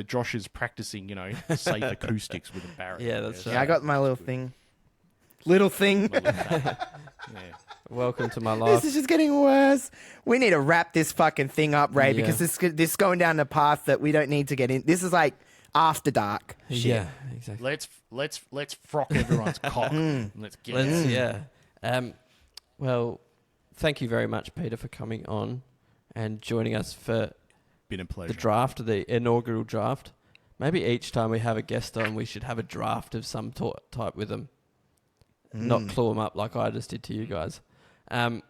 Josh is practicing, safe acoustics with a barrier. Yeah, that's right. Yeah, I got my little thing. Little thing. Yeah. Welcome to my life. This is just getting worse. We need to wrap this fucking thing up, Ray, because this is going down the path that we don't need to get in. This is like after dark shit. Yeah, exactly. Let's frock everyone's cock. Let's get it. Yeah. Well, thank you very much, Peter, for coming on and joining us for Been a pleasure. the draft, the inaugural draft. Maybe each time we have a guest on, we should have a draft of some type with them. Not clue them up like I just did to you guys. And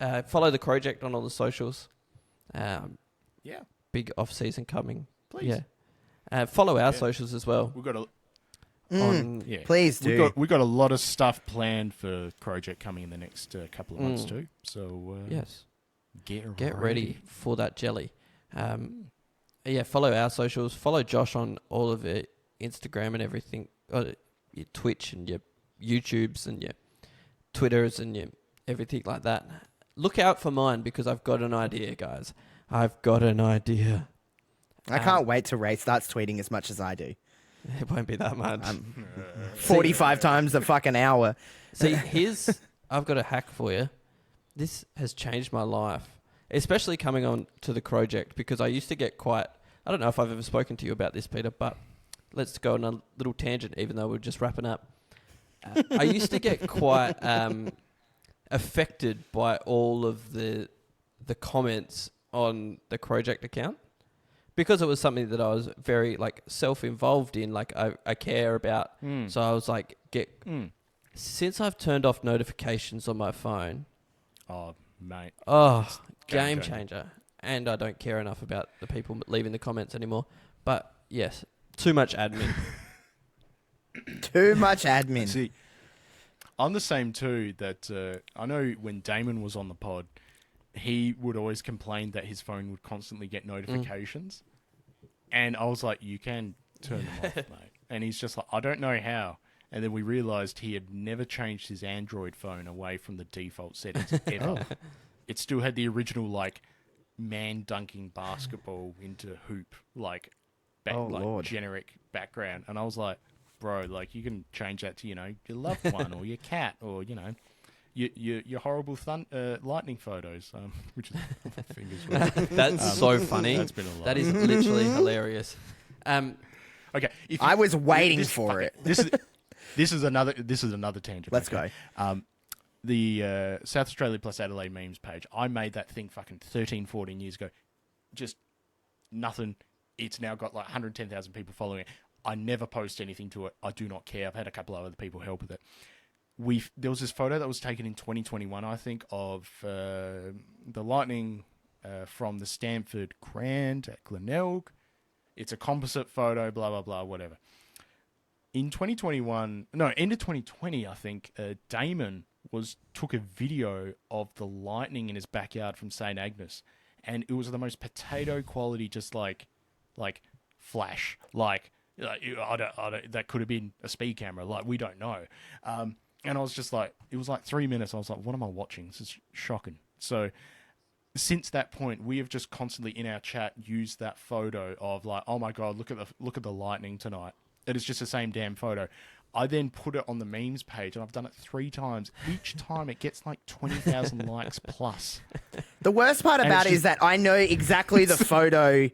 follow the Crowject on all the socials. Big off-season coming. Please. Yeah. Follow our socials as well. We've got a... Please do. We've got a lot of stuff planned for Crowject coming in the next couple of months too. So yes, get ready for that jelly. Follow our socials. Follow Josh on all of it, Instagram and everything. Your Twitch and your YouTubes and your Twitters and your everything like that. Look out for mine because I've got an idea, guys. I've got an idea. I can't wait till Ray starts tweeting as much as I do. It won't be that much. 45 times a fucking hour. See, I've got a hack for you. This has changed my life, especially coming on to the Crowject because I used to get quite... I don't know if I've ever spoken to you about this, Peter, but let's go on a little tangent, even though we're just wrapping up. I used to get quite affected by all of the comments on the Crowject account because it was something that I was very self-involved in, I care about. So I was like, since I've turned off notifications on my phone, mate, game changer. And I don't care enough about the people leaving the comments anymore. But yes, too much admin. Too much admin. See, I'm the same too. That I know when Damon was on the pod, he would always complain that his phone would constantly get notifications. And I was like, you can turn them off, mate. And he's just like, I don't know how. And then we realized he had never changed his Android phone away from the default settings ever. It still had the original, like, man dunking basketball into hoop, like, generic background. And I was like, bro, like, you can change that to, you know, your loved one or your cat or, you know, your horrible lightning photos, which is fingers. That's so funny. That's been a lot. That is literally hilarious. Okay, I was waiting for it. This is another tangent. Let's go. The South Australia plus Adelaide memes page. I made that thing fucking 13, 14 years ago. Just nothing. It's now got like 110,000 people following it. I never post anything to it. I do not care. I've had a couple of other people help with it. There was this photo that was taken in 2021, I think, of the Lightning from the Stanford Grand at Glenelg. It's a composite photo, blah, blah, blah, whatever. In 2021, no, end of 2020, I think, Damon took a video of the Lightning in his backyard from St. Agnes. And it was the most potato quality, just like flash. Like I don't, that could have been a speed camera. Like, we don't know. And I was just like, it was like 3 minutes. I was like, what am I watching? This is shocking. So since that point, we have just constantly in our chat used that photo of like, oh my God, look at the Lightning tonight. It is just the same damn photo. I then put it on the memes page, and I've done it 3 times. Each time it gets like 20,000 likes plus. The worst part about it is that I know exactly the photo.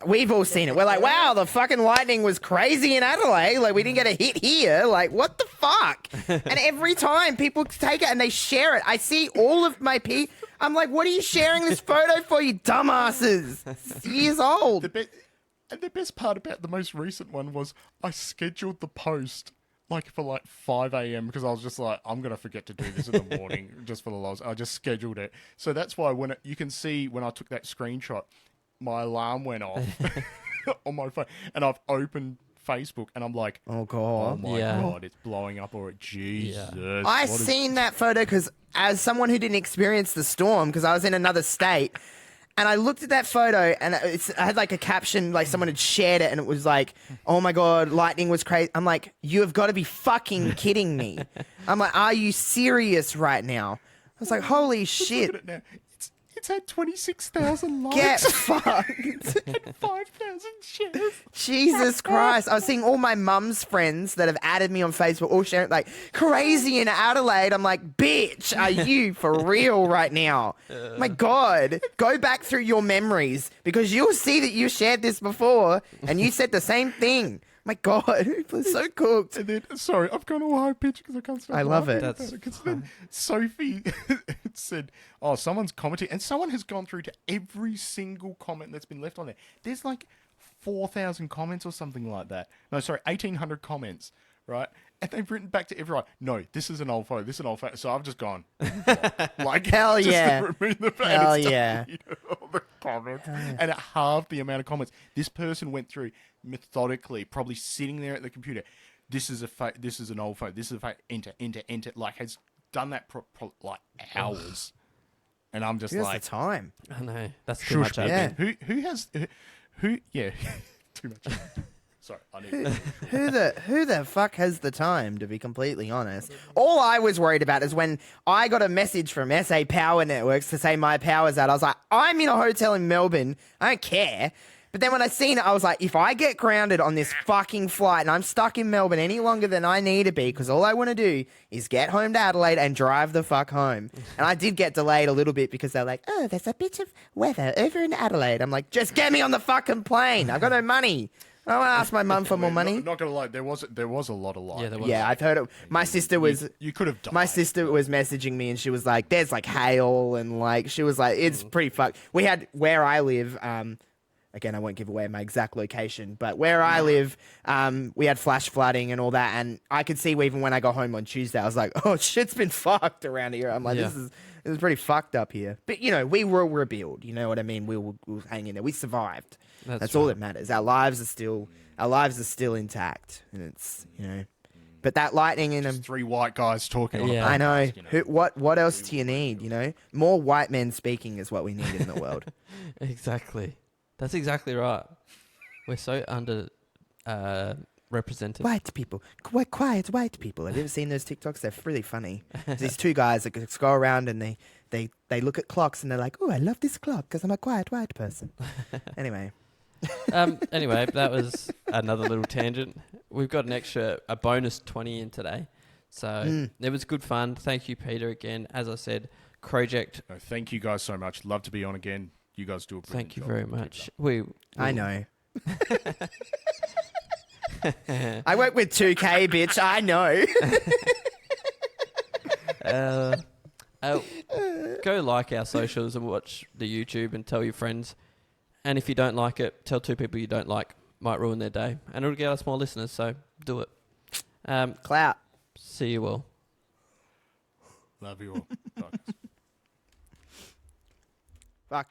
We've all seen it. We're like, wow, the fucking Lightning was crazy in Adelaide. Like, we didn't get a hit here. Like, what the fuck? And every time people take it and they share it, I see all of my people. I'm like, what are you sharing this photo for, you dumbasses? It's years old. And the best part about the most recent one was I scheduled the post like for like 5 a.m. because I was just like, I'm going to forget to do this in the morning just for the lols. I just scheduled it. So that's why you can see when I took that screenshot, my alarm went off on my phone, and I've opened Facebook and I'm like, oh God, oh my God, it's blowing up already. Jesus. Yeah. I seen that photo because as someone who didn't experience the storm, because I was in another state, and I looked at that photo and I had like a caption, like someone had shared it and it was like, oh my God, Lightning was crazy. I'm like, you have got to be fucking kidding me. I'm like, are you serious right now? I was like, holy shit. Look at it now. It's had 26,000 likes. Get fucked. And 5,000 shares. Jesus Christ. I was seeing all my mum's friends that have added me on Facebook all sharing like, crazy in Adelaide. I'm like, bitch, are you for real right now? My God. Go back through your memories because you'll see that you shared this before and you said the same thing. My God, it was so cooked. And then, sorry, I've gone all high pitch because I can't stop. I love it. Because then Sophie said, oh, someone's commenting. And someone has gone through to every single comment that's been left on there. There's like 4,000 comments or something like that. No, sorry, 1,800 comments, right? And they've written back to everyone, no, this is an old photo, this is an old photo. So I've just gone, like, hell yeah. Just to remove the photo. Hell yeah. All the comments. And at half the amount of comments, this person went through methodically, probably sitting there at the computer. This is an old photo. This is a enter. Like, has done that like hours. And I'm just like, the time. I know. That's too much. Yeah. Who? Yeah. Too much. Sorry, I need Who the fuck has the time, to be completely honest? All I was worried about is when I got a message from SA Power Networks to say my power's out. I was like, I'm in a hotel in Melbourne. I don't care. But then when I seen it, I was like, if I get grounded on this fucking flight and I'm stuck in Melbourne any longer than I need to be, because all I want to do is get home to Adelaide and drive the fuck home. And I did get delayed a little bit because they're like, oh, there's a bit of weather over in Adelaide. I'm like, just get me on the fucking plane. I've got no money. I want to ask my mum for more money. Not gonna lie, there was a lot of light. Yeah, I've heard it. My sister was. You could have died. My sister was messaging me, and she was like, "There's like hail, and like she was like, it's pretty fucked." We had where I live. Again, I won't give away my exact location, but where I live, we had flash flooding and all that, and I could see even when I got home on Tuesday, I was like, "Oh, shit's been fucked around here." I'm like, "This is pretty fucked up here." But you know, we will rebuild. You know what I mean? We'll hang in there. We survived. That's all that matters. Our lives are still intact, and it's But that lightning in them. 3 white guys talking. Yeah. I know. What else do you need? More white men speaking is what we need in the world. Exactly. That's exactly right. We're so under represented. White people. Quiet white people. Have you ever seen those TikToks? They're really funny. There's these two guys that just go around and they look at clocks and they're like, oh, I love this clock because I'm a quiet white person. Anyway. Anyway, that was another little tangent. We've got a bonus 20 in today. So it was good fun. Thank you, Peter, again. As I said, Crowject. No, thank you guys so much. Love to be on again. You guys do a brilliant Thank you job. very much. I know. I work with 2K, bitch. I know. Go like our socials and watch the YouTube and tell your friends. And if you don't like it, tell 2 people you don't like. Might ruin their day. And it'll get us more listeners, so do it. Clout. See you all. Love you all. Bye. Fuck.